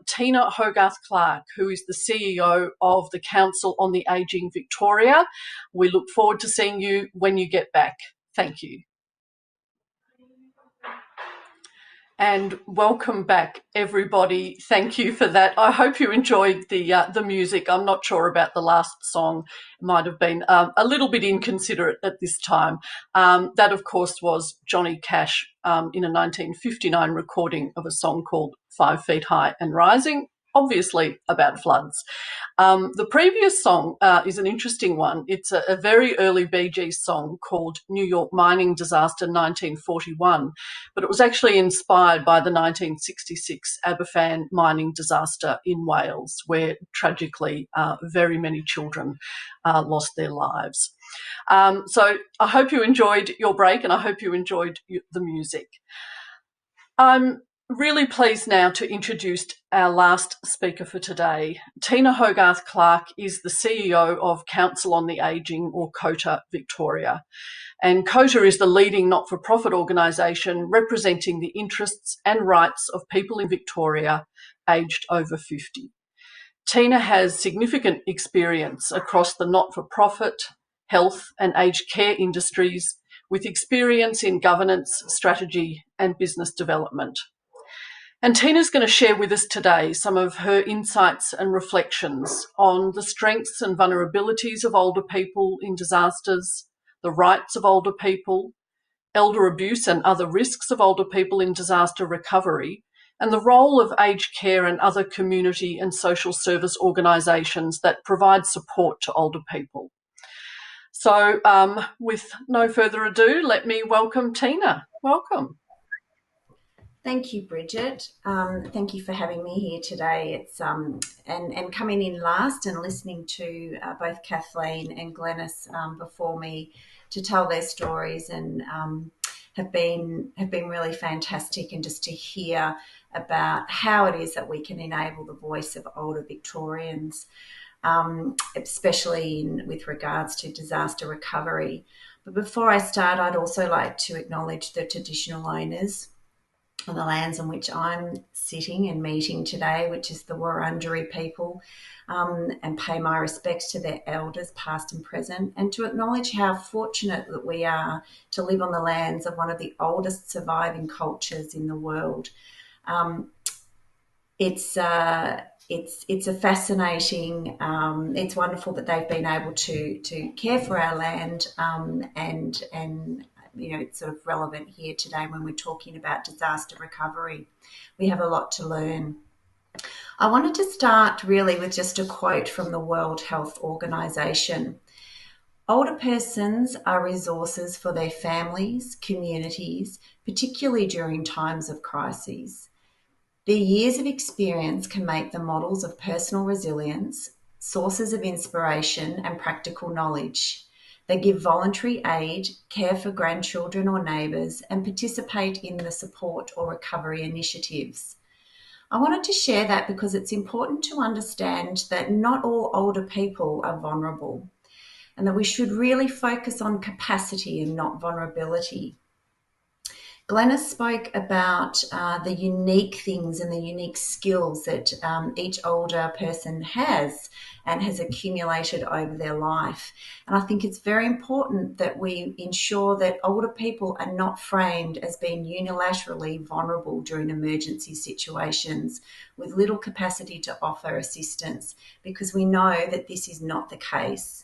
Tina Hogarth-Clark, who is the CEO of the Council on the Ageing Victoria. We look forward to seeing you when you get back. Thank you. And welcome back, everybody. Thank you for that. I hope you enjoyed the music. I'm not sure about the last song. It might have been a little bit inconsiderate at this time. That, of course, was Johnny Cash in a 1959 recording of a song called 5 Feet High and Rising, obviously about floods. The previous song is an interesting one. It's a very early Bee Gees song called New York Mining Disaster 1941, but it was actually inspired by the 1966 Aberfan mining disaster in Wales, where tragically very many children lost their lives. So I hope you enjoyed your break, and I hope you enjoyed the music. I'm really pleased now to introduce our last speaker for today. Tina Hogarth-Clarke is the CEO of Council on the Ageing, or COTA Victoria. And COTA is the leading not-for-profit organisation representing the interests and rights of people in Victoria aged over 50. Tina has significant experience across the not-for-profit, health and aged care industries, with experience in governance, strategy and business development. And Tina's going to share with us today some of her insights and reflections on the strengths and vulnerabilities of older people in disasters, the rights of older people, elder abuse and other risks of older people in disaster recovery, and the role of aged care and other community and social service organisations that provide support to older people. So with no further ado, let me welcome Tina. Welcome. Thank you, Bridget. Thank you for having me here today. It's and coming in last and listening to both Kathleen and Glenys before me to tell their stories, and have been really fantastic, and just to hear about how it is that we can enable the voice of older Victorians, especially with regards to disaster recovery. But before I start, I'd also like to acknowledge the traditional owners on the lands on which I'm sitting and meeting today, which is the Wurundjeri people, and pay my respects to their elders, past and present, and to acknowledge how fortunate that we are to live on the lands of one of the oldest surviving cultures in the world. It's a fascinating. It's wonderful that they've been able to care for our land, and you know, it's sort of relevant here today when we're talking about disaster recovery. We have a lot to learn. I wanted to start really with just a quote from the World Health Organization. Older persons are resources for their families, communities, particularly during times of crises. Their years of experience can make them models of personal resilience, sources of inspiration and practical knowledge. They give voluntary aid, care for grandchildren or neighbours, and participate in the support or recovery initiatives. I wanted to share that because it's important to understand that not all older people are vulnerable, and that we should really focus on capacity and not vulnerability. Glenys spoke about the unique things and the unique skills that each older person has and has accumulated over their life. And I think it's very important that we ensure that older people are not framed as being unilaterally vulnerable during emergency situations with little capacity to offer assistance, because we know that this is not the case.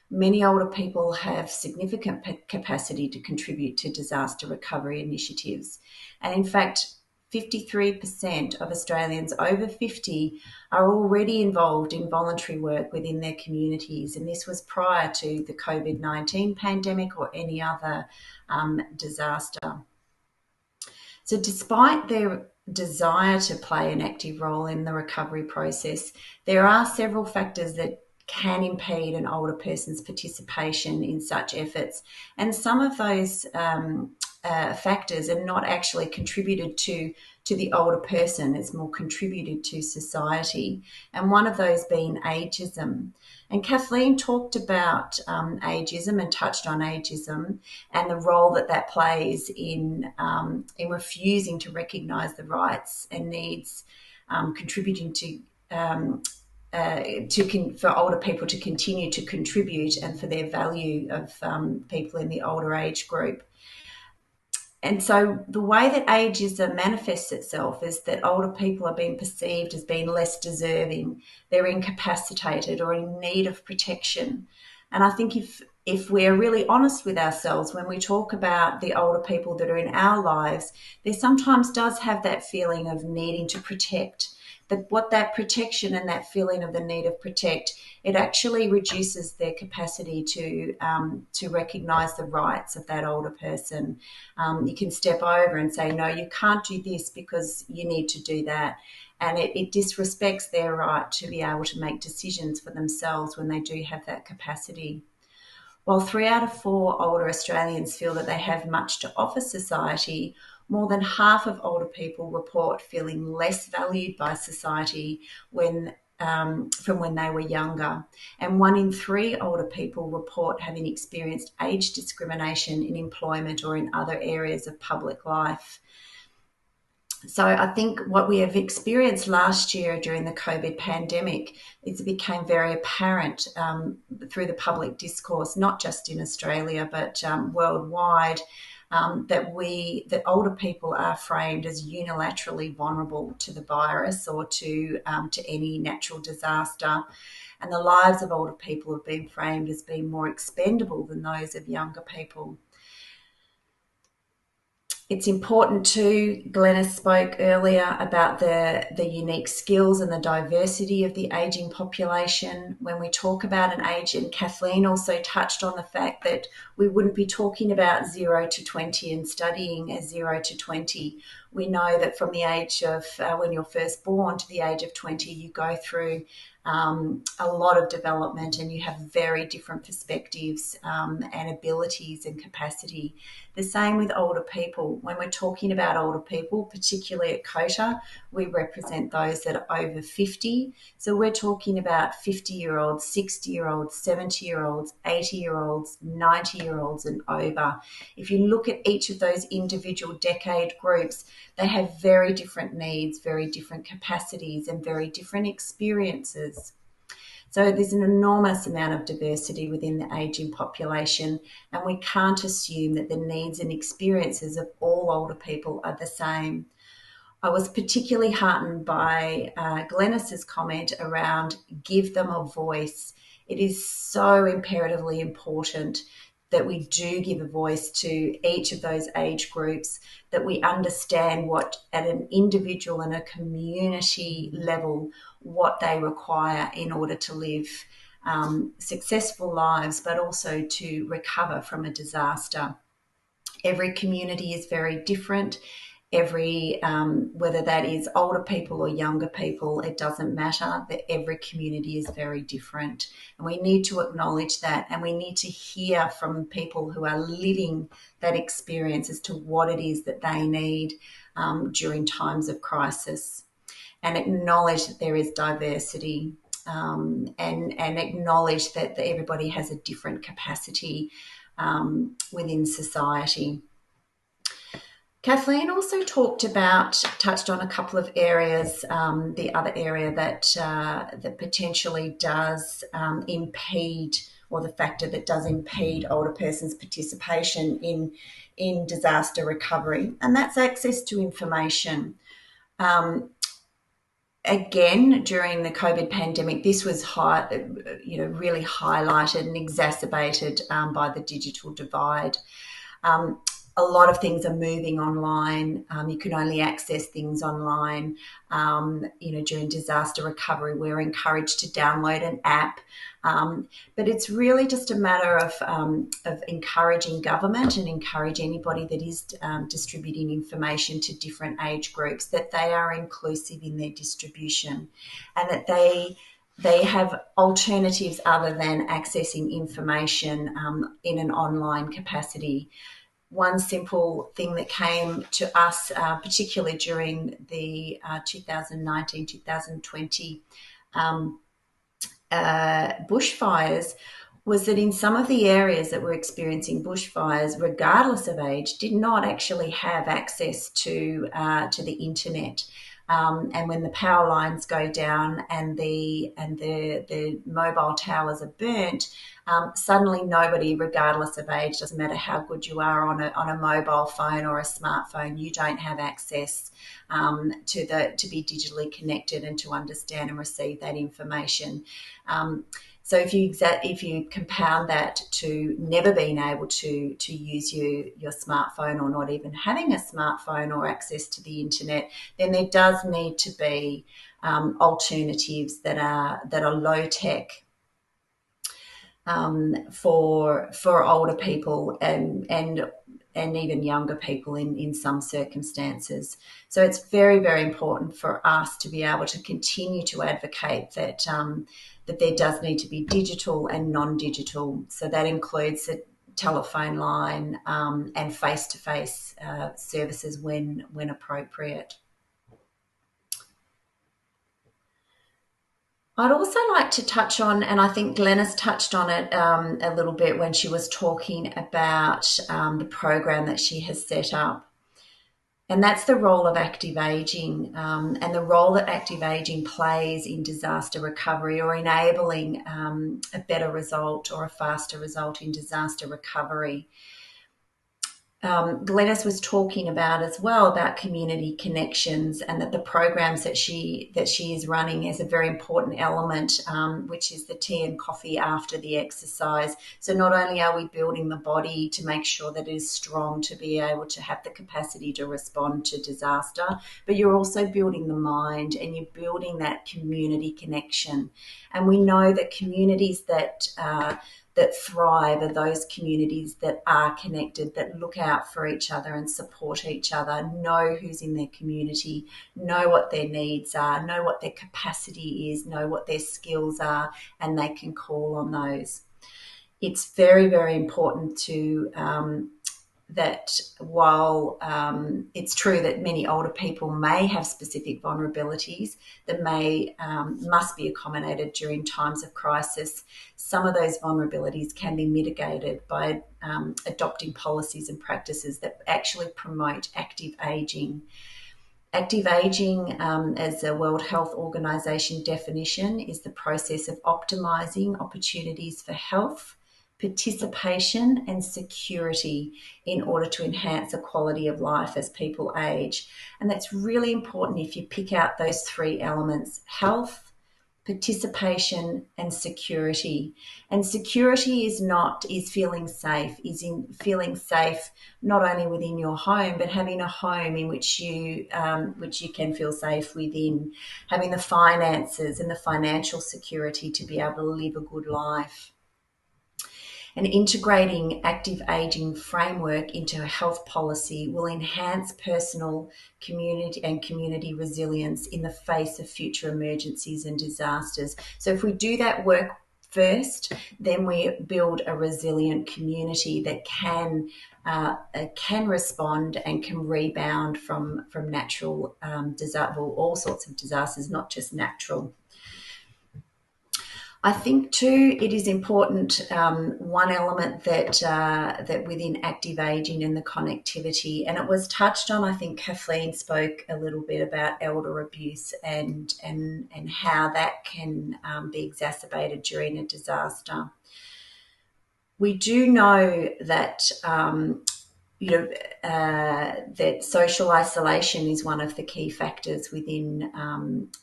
Many older people have significant capacity to contribute to disaster recovery initiatives. And in fact, 53% of Australians over 50 are already involved in voluntary work within their communities. And this was prior to the COVID-19 pandemic or any other disaster. So despite their desire to play an active role in the recovery process, there are several factors that can impede an older person's participation in such efforts. And some of those factors are not actually contributed to the older person, it's more contributed to society. And one of those being ageism. And Kathleen talked about ageism and touched on ageism and the role that plays in refusing to recognise the rights and needs, contributing to for older people to continue to contribute, and for their value of people in the older age group. And so the way that ageism manifests itself is that older people are being perceived as being less deserving, they're incapacitated or in need of protection. And I think if we're really honest with ourselves when we talk about the older people that are in our lives, there sometimes does have that feeling of needing to protect, But what that protection and that feeling of the need of protect, it actually reduces their capacity to recognise the rights of that older person. You can step over and say, no, you can't do this because you need to do that. And it disrespects their right to be able to make decisions for themselves when they do have that capacity. While 3 out of 4 older Australians feel that they have much to offer society, more than half of older people report feeling less valued by society from when they were younger. And 1 in 3 older people report having experienced age discrimination in employment or in other areas of public life. So I think what we have experienced last year during the COVID pandemic is it became very apparent through the public discourse, not just in Australia, but worldwide, that older people are framed as unilaterally vulnerable to the virus or to any natural disaster. And the lives of older people have been framed as being more expendable than those of younger people. It's important too, Glenys spoke earlier about the unique skills and the diversity of the ageing population. When we talk about an age, and Kathleen also touched on the fact that we wouldn't be talking about 0 to 20 and studying as 0 to 20. We know that from the age of when you're first born to the age of 20, you go through a lot of development and you have very different perspectives and abilities and capacity. The same with older people. When we're talking about older people, particularly at COTA, we represent those that are over 50. So we're talking about 50-year-olds, 60-year-olds, 70-year-olds, 80-year-olds, 90-year-olds and over. If you look at each of those individual decade groups, they have very different needs, very different capacities and very different experiences. So there's an enormous amount of diversity within the ageing population, and we can't assume that the needs and experiences of all older people are the same. I was particularly heartened by Glenys's comment around give them a voice. It is so imperatively important that we do give a voice to each of those age groups, that we understand what at an individual and a community level, what they require in order to live successful lives, but also to recover from a disaster. Every community is very different. Whether that is older people or younger people, it doesn't matter, that every community is very different. And we need to acknowledge that, and we need to hear from people who are living that experience as to what it is that they need during times of crisis, and acknowledge that there is diversity and acknowledge that everybody has a different capacity within society. Kathleen also touched on a couple of areas. The other area that potentially does impede, or the factor that does impede older persons' participation in disaster recovery, and that's access to information. Again, during the COVID pandemic, this was really highlighted and exacerbated by the digital divide. A lot of things are moving online. You can only access things online. During disaster recovery, we're encouraged to download an app. But it's really just a matter of encouraging government and encourage anybody that is distributing information to different age groups, that they are inclusive in their distribution, and that they have alternatives other than accessing information in an online capacity. One simple thing that came to us, particularly during the 2019-2020 bushfires, was that in some of the areas that were experiencing bushfires, regardless of age, did not actually have access to the internet. And when the power lines go down and the mobile towers are burnt, suddenly nobody, regardless of age, doesn't matter how good you are on a mobile phone or a smartphone, you don't have access to be digitally connected and to understand and receive that information. So if you compound that to never being able to use your smartphone, or not even having a smartphone or access to the internet, then there does need to be alternatives that are low tech for older people and even younger people in some circumstances. So it's very, very important for us to be able to continue to advocate that that there does need to be digital and non-digital. So that includes the telephone line and face-to-face services when appropriate. I'd also like to touch on, and I think Glenys touched on it a little bit when she was talking about the program that she has set up. And that's the role of active ageing and the role that active ageing plays in disaster recovery or enabling a better result or a faster result in disaster recovery. Glenys was talking about as well about community connections, and that the programs that she is running is a very important element, which is the tea and coffee after the exercise. So not only are we building the body to make sure that it is strong to be able to have the capacity to respond to disaster, but you're also building the mind and you're building that community connection. And we know that communities that thrive are those communities that are connected, that look out for each other and support each other, know who's in their community, know what their needs are, know what their capacity is, know what their skills are, and they can call on those. It's very, very important to that while it's true that many older people may have specific vulnerabilities that must be accommodated during times of crisis, some of those vulnerabilities can be mitigated by adopting policies and practices that actually promote active ageing. Active ageing, as the World Health Organization definition, is the process of optimizing opportunities for health, participation and security in order to enhance the quality of life as people age. And that's really important if you pick out those three elements: health, participation and security. And security is feeling safe, feeling safe not only within your home, but having a home in which you can feel safe within, having the finances and the financial security to be able to live a good life. And integrating active ageing framework into a health policy will enhance personal, community resilience in the face of future emergencies and disasters. So if we do that work first, then we build a resilient community that can respond and can rebound from natural all sorts of disasters, not just natural. I think too, it is important, one element that within active ageing and the connectivity, and it was touched on, I think Kathleen spoke a little bit about elder abuse and how that can be exacerbated during a disaster. We do know that that social isolation is one of the key factors within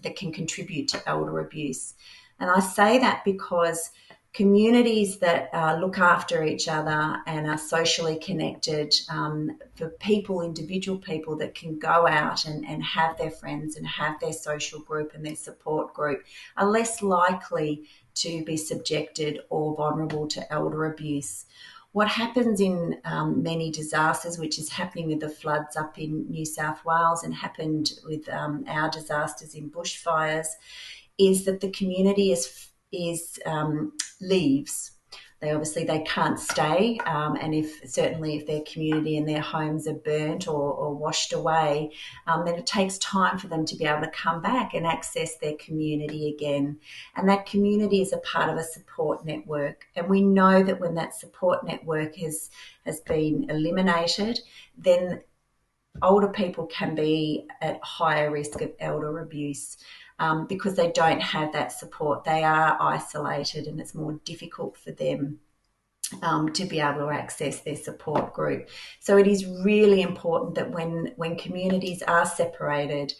that can contribute to elder abuse. And I say that because communities that look after each other and are socially connected, for individual people that can go out and have their friends and have their social group and their support group, are less likely to be subjected or vulnerable to elder abuse. What happens in many disasters, which is happening with the floods up in New South Wales and happened with our disasters in bushfires, is that the community leaves. They can't stay, and if their community and their homes are burnt or washed away, then it takes time for them to be able to come back and access their community again. And that community is a part of a support network. And we know that when that support network has been eliminated, then older people can be at higher risk of elder abuse. Because they don't have that support. They are isolated and it's more difficult for them to be able to access their support group. So it is really important that when communities are separated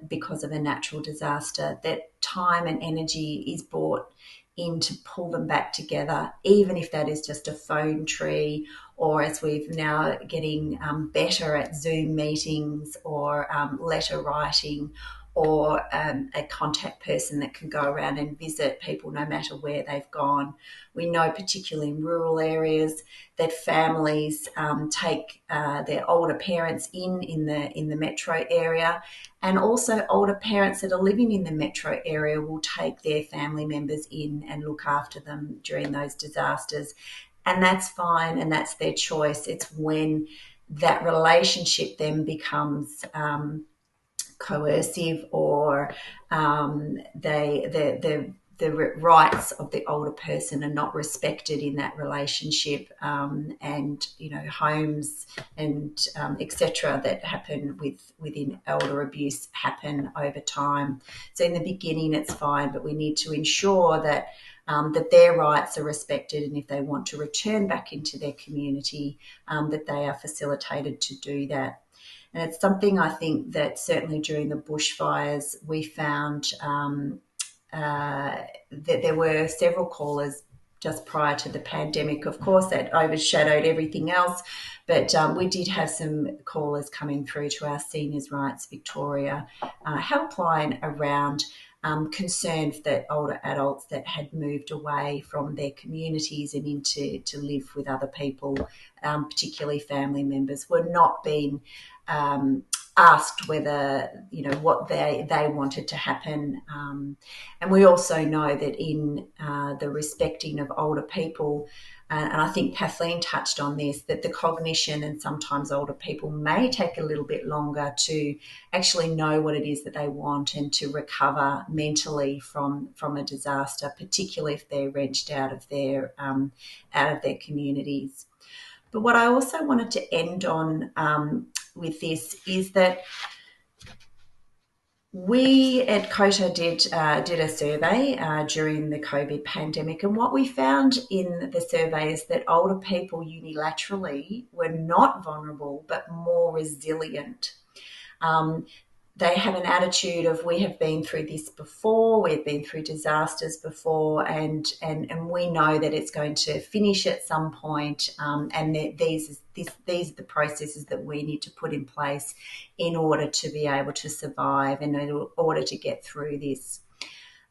because of a natural disaster, that time and energy is brought in to pull them back together, even if that is just a phone tree, or as we've now getting better at Zoom meetings or letter writing, or a contact person that can go around and visit people no matter where they've gone. We know, particularly in rural areas, that families take their older parents in the metro area, and also older parents that are living in the metro area will take their family members in and look after them during those disasters. And that's fine, and that's their choice. It's when that relationship then becomes coercive, or the rights of the older person are not respected in that relationship, and homes and etc. that happen within elder abuse happen over time. So in the beginning it's fine, but we need to ensure that that their rights are respected, and if they want to return back into their community, that they are facilitated to do that. And it's something I think that certainly during the bushfires we found that there were several callers just prior to the pandemic, of course, that overshadowed everything else. But we did have some callers coming through to our Seniors Rights Victoria helpline around concerns that older adults that had moved away from their communities and into to live with other people, particularly family members, were not being asked whether, what they wanted to happen. And we also know that in the respecting of older people, and I think Kathleen touched on this, that the cognition and sometimes older people may take a little bit longer to actually know what it is that they want and to recover mentally from a disaster, particularly if they're wrenched out of their communities. But what I also wanted to end on with this is that we at COTA did a survey during the COVID pandemic, and what we found in the survey is that older people unilaterally were not vulnerable but more resilient. They have an attitude of, we have been through this before, we've been through disasters before, and we know that it's going to finish at some point, and these are the processes that we need to put in place in order to be able to survive and in order to get through this.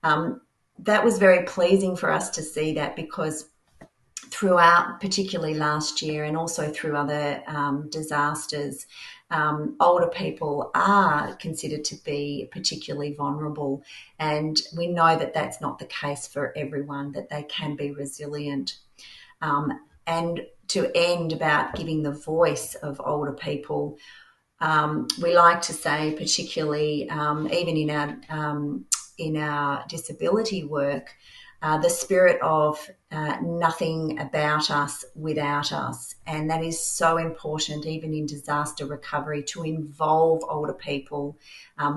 That was very pleasing for us to see that, because throughout, particularly last year and also through other disasters, older people are considered to be particularly vulnerable, and we know that that's not the case for everyone, that they can be resilient. And to end about giving the voice of older people, we like to say, particularly even in our disability work, the spirit of nothing about us without us. And that is so important, even in disaster recovery, to involve older people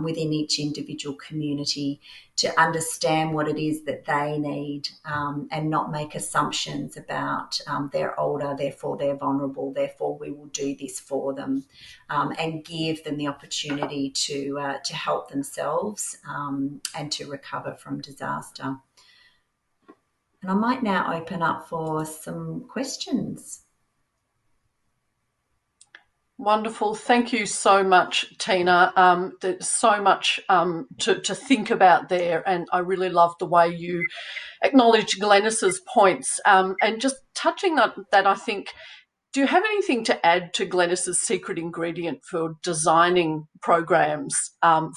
within each individual community to understand what it is that they need, and not make assumptions about they're older, therefore they're vulnerable, therefore we will do this for them, and give them the opportunity to help themselves and to recover from disaster. And I might now open up for some questions. Wonderful. Thank you so much, Tina. There's so much to think about there, and I really love the way you acknowledge Glenys's points. And just touching that, I think, do you have anything to add to Glenys's secret ingredient for designing programs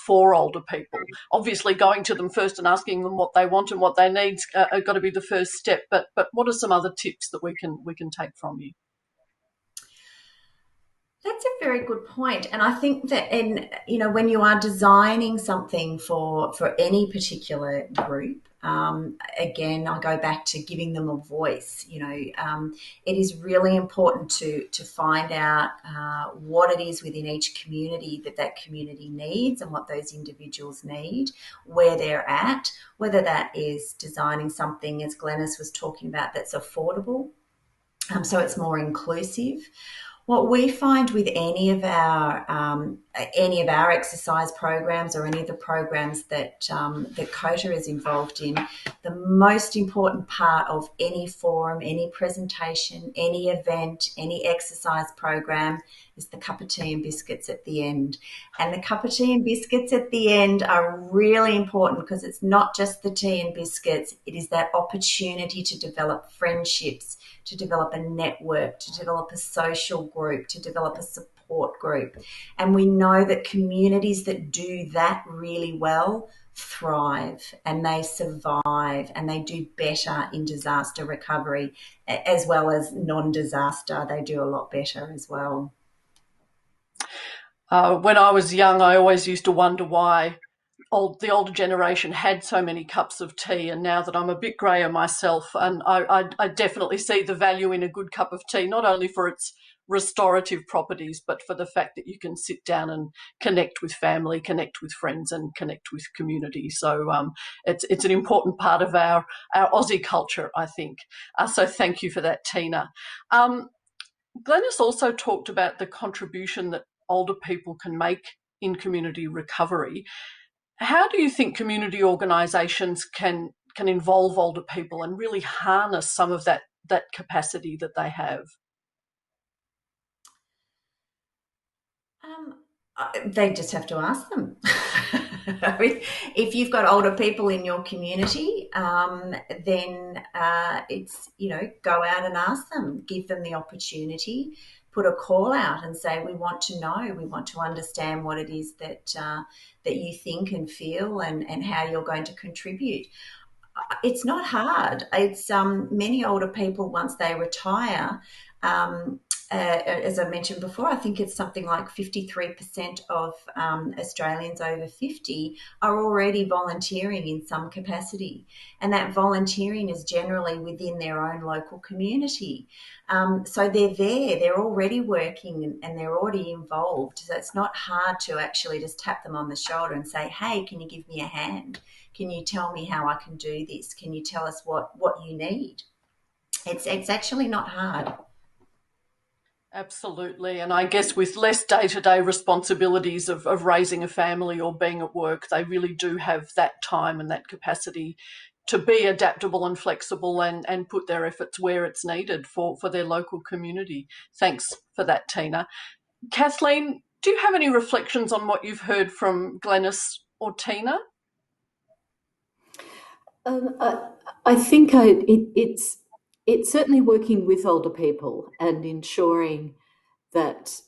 for older people? Obviously, going to them first and asking them what they want and what they need are got to be the first step. But what are some other tips that we can take from you? That's a very good point. And I think that when you are designing something for any particular group, again, I go back to giving them a voice. It is really important to find out what it is within each community that community needs and what those individuals need, where they're at, whether that is designing something, as Glenys was talking about, that's affordable, so it's more inclusive. What we find with any of our any of our exercise programs or any of the programs that that COTA is involved in, the most important part of any forum, any presentation, any event, any exercise program is the cup of tea and biscuits at the end. And the cup of tea and biscuits at the end are really important because it's not just the tea and biscuits, it is that opportunity to develop friendships, to develop a network, to develop a social group, to develop a support group. And we know that communities that do that really well thrive and they survive and they do better in disaster recovery, as well as non-disaster. They do a lot better as well. When I was young, I always used to wonder why the older generation had so many cups of tea, and now that I'm a bit greyer myself, and I definitely see the value in a good cup of tea, not only for its restorative properties, but for the fact that you can sit down and connect with family, connect with friends, and connect with community. So it's an important part of our Aussie culture, I think. So thank you for that, Tina. Glenys also talked about the contribution that older people can make in community recovery. How do you think community organisations can involve older people and really harness some of that capacity that they have? They just have to ask them. I mean, if you've got older people in your community, then it's, go out and ask them, give them the opportunity, put a call out and say, we want to know, we want to understand what it is that you think and feel and how you're going to contribute. It's not hard. It's many older people, once they retire, as I mentioned before, I think it's something like 53% of Australians over 50 are already volunteering in some capacity. And that volunteering is generally within their own local community. So they're there, they're already working and they're already involved. So it's not hard to actually just tap them on the shoulder and say, hey, can you give me a hand? Can you tell me how I can do this? Can you tell us what you need? It's actually not hard. Absolutely. And I guess with less day-to-day responsibilities of raising a family or being at work, they really do have that time and that capacity to be adaptable and flexible and put their efforts where it's needed for their local community. Thanks for that, Tina. Kathleen, do you have any reflections on what you've heard from Glenys or Tina? I think it's certainly working with older people and ensuring that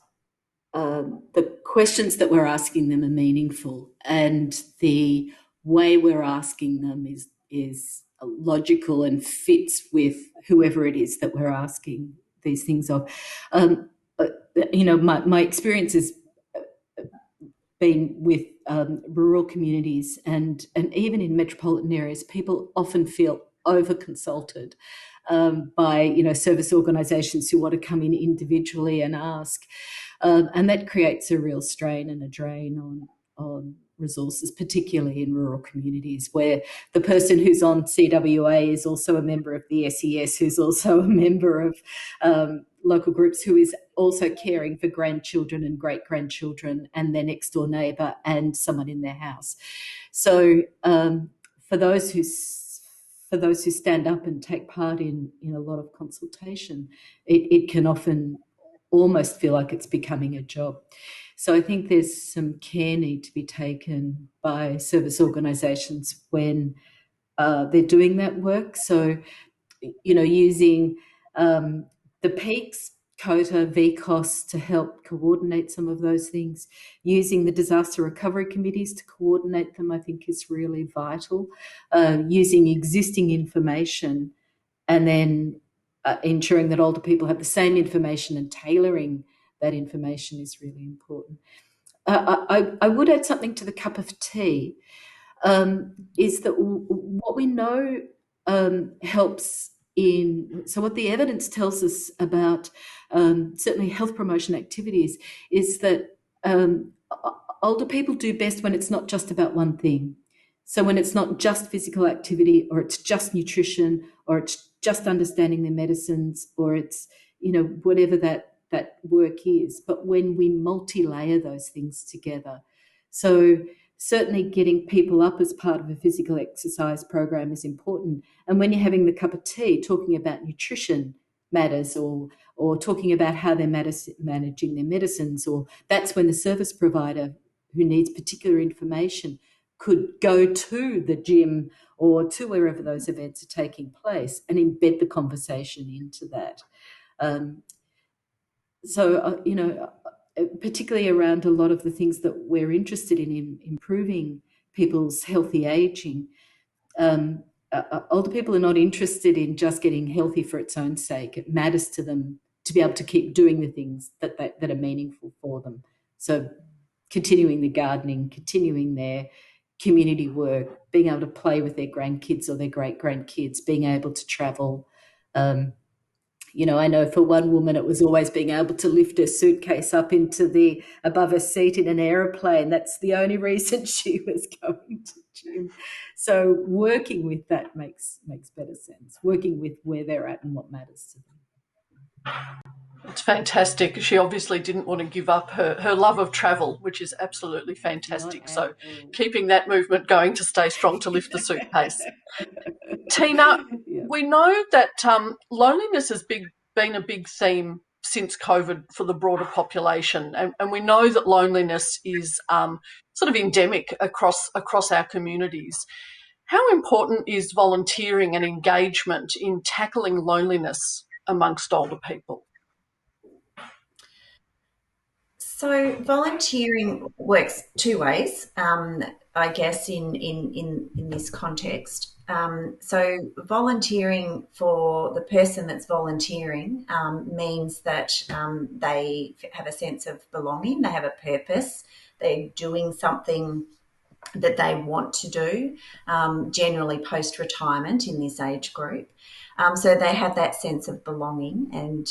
the questions that we're asking them are meaningful and the way we're asking them is logical and fits with whoever it is that we're asking these things of. My experience has been with rural communities and even in metropolitan areas, people often feel over-consulted by service organisations who want to come in individually and ask, and that creates a real strain and a drain on resources, particularly in rural communities where the person who's on CWA is also a member of the SES, who's also a member of local groups, who is also caring for grandchildren and great-grandchildren and their next-door neighbour and someone in their house. So for those who stand up and take part in a lot of consultation, it can often almost feel like it's becoming a job. So I think there's some care need to be taken by service organisations when they're doing that work. So, using the peaks, COTA, VCOSS to help coordinate some of those things, using the disaster recovery committees to coordinate them, I think is really vital. Using existing information and then ensuring that older people have the same information and tailoring that information is really important. I would add something to the cup of tea, is that what we know helps so what the evidence tells us about certainly health promotion activities is that older people do best when it's not just about one thing. So when it's not just physical activity or it's just nutrition or it's just understanding their medicines or it's, whatever that that work is, but when we multi-layer those things together. So certainly getting people up as part of a physical exercise program is important. And when you're having the cup of tea, talking about nutrition matters, or talking about how they're managing their medicines, or that's when the service provider who needs particular information could go to the gym or to wherever those events are taking place and embed the conversation into that. Particularly around a lot of the things that we're interested in improving people's healthy aging, older people are not interested in just getting healthy for its own sake. It matters to them to be able to keep doing the things that are meaningful for them. So continuing the gardening, continuing their community work, being able to play with their grandkids or their great-grandkids, being able to travel. I know for one woman it was always being able to lift her suitcase up into above her seat in an aeroplane. That's the only reason she was going to gym. So working with that makes better sense, working with where they're at and what matters to them. It's fantastic. She obviously didn't want to give up her love of travel, which is absolutely fantastic. So keeping that movement going to stay strong to lift the suitcase. Tina, we know that loneliness has been a big theme since COVID for the broader population, and we know that loneliness is sort of endemic across our communities. How important is volunteering and engagement in tackling loneliness amongst older people? So volunteering works two ways, I guess, in this context. So volunteering for the person that's volunteering means that they have a sense of belonging, they have a purpose, they're doing something that they want to do, generally post-retirement in this age group. So they have that sense of belonging, and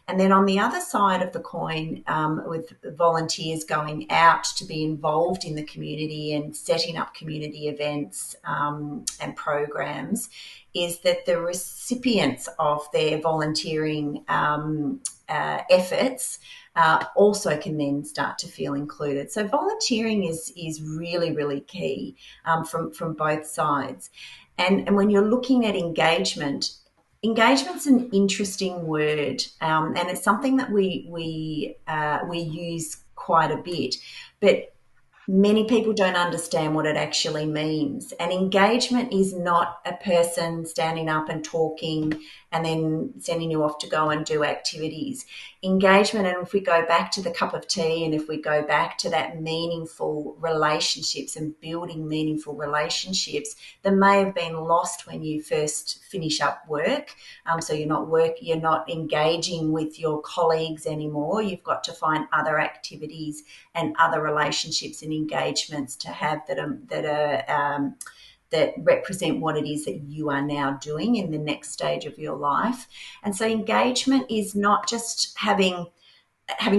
then on the other side of the coin, with volunteers going out to be involved in the community and setting up community events and programs, is that the recipients of their volunteering efforts also can then start to feel included. So volunteering is really, really key from both sides. And when you're looking at engagement's an interesting word, and it's something that we use quite a bit, but many people don't understand what it actually means. And engagement is not a person standing up and talking and then sending you off to go and do activities. Engagement, and if we go back to the cup of tea, and if we go back to that meaningful relationships and building meaningful relationships that may have been lost when you first finish up work. So you're not engaging with your colleagues anymore. You've got to find other activities and other relationships and engagements to have that represent what it is that you are now doing in the next stage of your life. And so engagement is not just having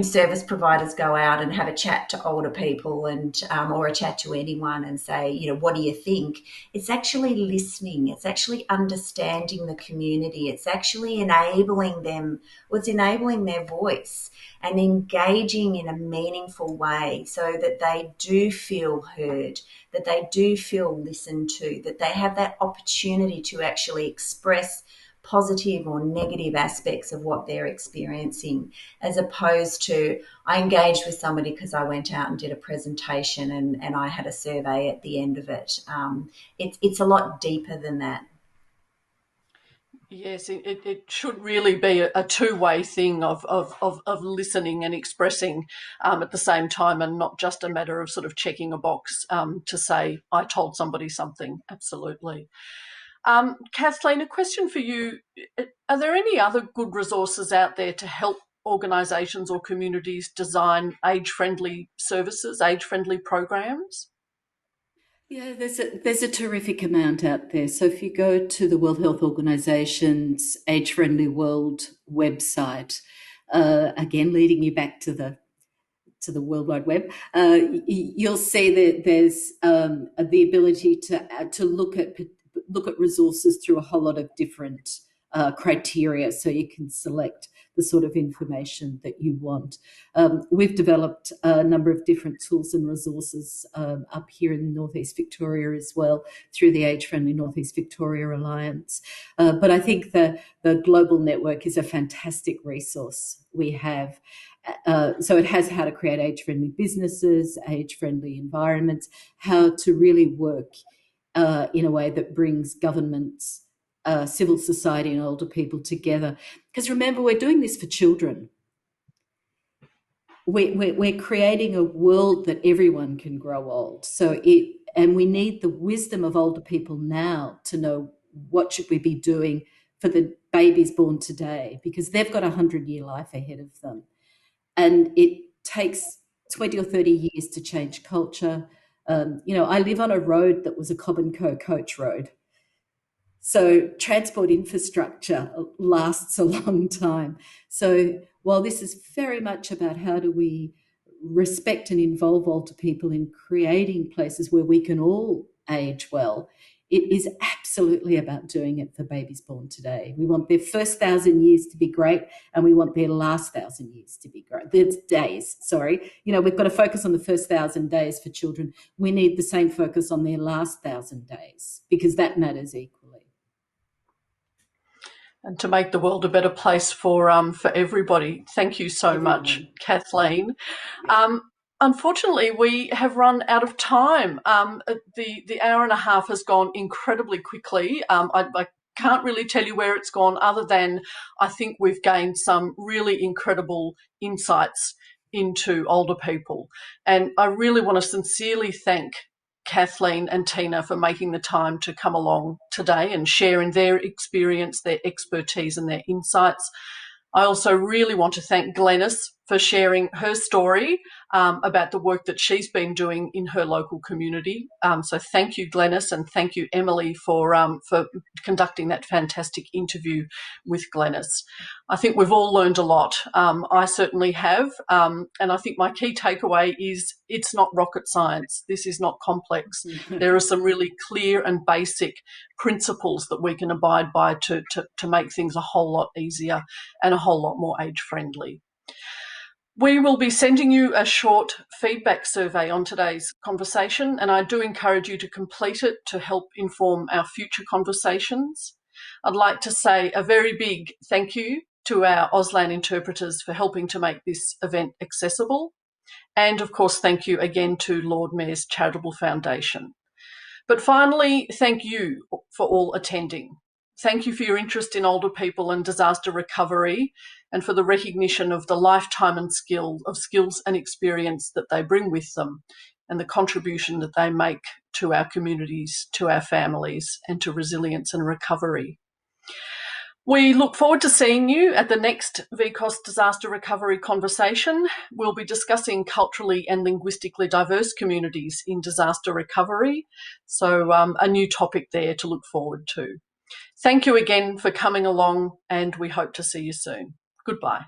service providers go out and have a chat to older people and or a chat to anyone and say, what do you think? It's actually listening. It's actually understanding the community. It's actually enabling their voice and engaging in a meaningful way so that they do feel heard, that they do feel listened to, that they have that opportunity to actually express positive or negative aspects of what they're experiencing, as opposed to I engaged with somebody because I went out and did a presentation and I had a survey at the end of it. It's a lot deeper than that. Yes, it should really be a two-way thing of listening and expressing at the same time, and not just a matter of sort of checking a box to say, I told somebody something. Absolutely. Kathleen, a question for you. Are there any other good resources out there to help organisations or communities design age-friendly services, age-friendly programs? Yeah, there's a terrific amount out there. So if you go to the World Health Organization's Age Friendly World website, again leading you back to the World Wide Web, you'll see that there's the ability to look at resources through a whole lot of different criteria so you can select the sort of information that you want. We've developed a number of different tools and resources up here in Northeast Victoria as well through the Age Friendly Northeast Victoria Alliance. But I think the global network is a fantastic resource we have. So it has how to create age-friendly businesses, age-friendly environments, how to really work in a way that brings governments, civil society and older people together. Because remember, we're doing this for children. We're creating a world that everyone can grow old. And we need the wisdom of older people now to know what should we be doing for the babies born today, because they've got a 100-year life ahead of them. And it takes 20 or 30 years to change culture. I live on a road that was a Cobb & Co coach road. So transport infrastructure lasts a long time. So while this is very much about how do we respect and involve older people in creating places where we can all age well, it is absolutely about doing it for babies born today. We want their first 1,000 years to be great, and we want their last 1,000 years to be great. We've got to focus on the first 1,000 days for children. We need the same focus on their last 1,000 days, because that matters equally. And to make the world a better place for everybody. Thank you so much, Kathleen. Unfortunately, we have run out of time. The hour and a half has gone incredibly quickly. I can't really tell you where it's gone, other than I think we've gained some really incredible insights into older people. And I really want to sincerely thank Kathleen and Tina for making the time to come along today and sharing their experience, their expertise and their insights. I also really want to thank Glenys for sharing her story about the work that she's been doing in her local community. So thank you, Glenys, and thank you, Emily, for conducting that fantastic interview with Glenys. I think we've all learned a lot. I certainly have. And I think my key takeaway is it's not rocket science. This is not complex. There are some really clear and basic principles that we can abide by to make things a whole lot easier and a whole lot more age-friendly. We will be sending you a short feedback survey on today's conversation, and I do encourage you to complete it to help inform our future conversations. I'd like to say a very big thank you to our Auslan interpreters for helping to make this event accessible. And of course, thank you again to Lord Mayor's Charitable Foundation. But finally, thank you for all attending. Thank you for your interest in older people and disaster recovery, and for the recognition of the lifetime and skills and experience that they bring with them, and the contribution that they make to our communities, to our families, and to resilience and recovery. We look forward to seeing you at the next VCOSS Disaster Recovery Conversation. We'll be discussing culturally and linguistically diverse communities in disaster recovery, so a new topic there to look forward to. Thank you again for coming along, and we hope to see you soon. Goodbye.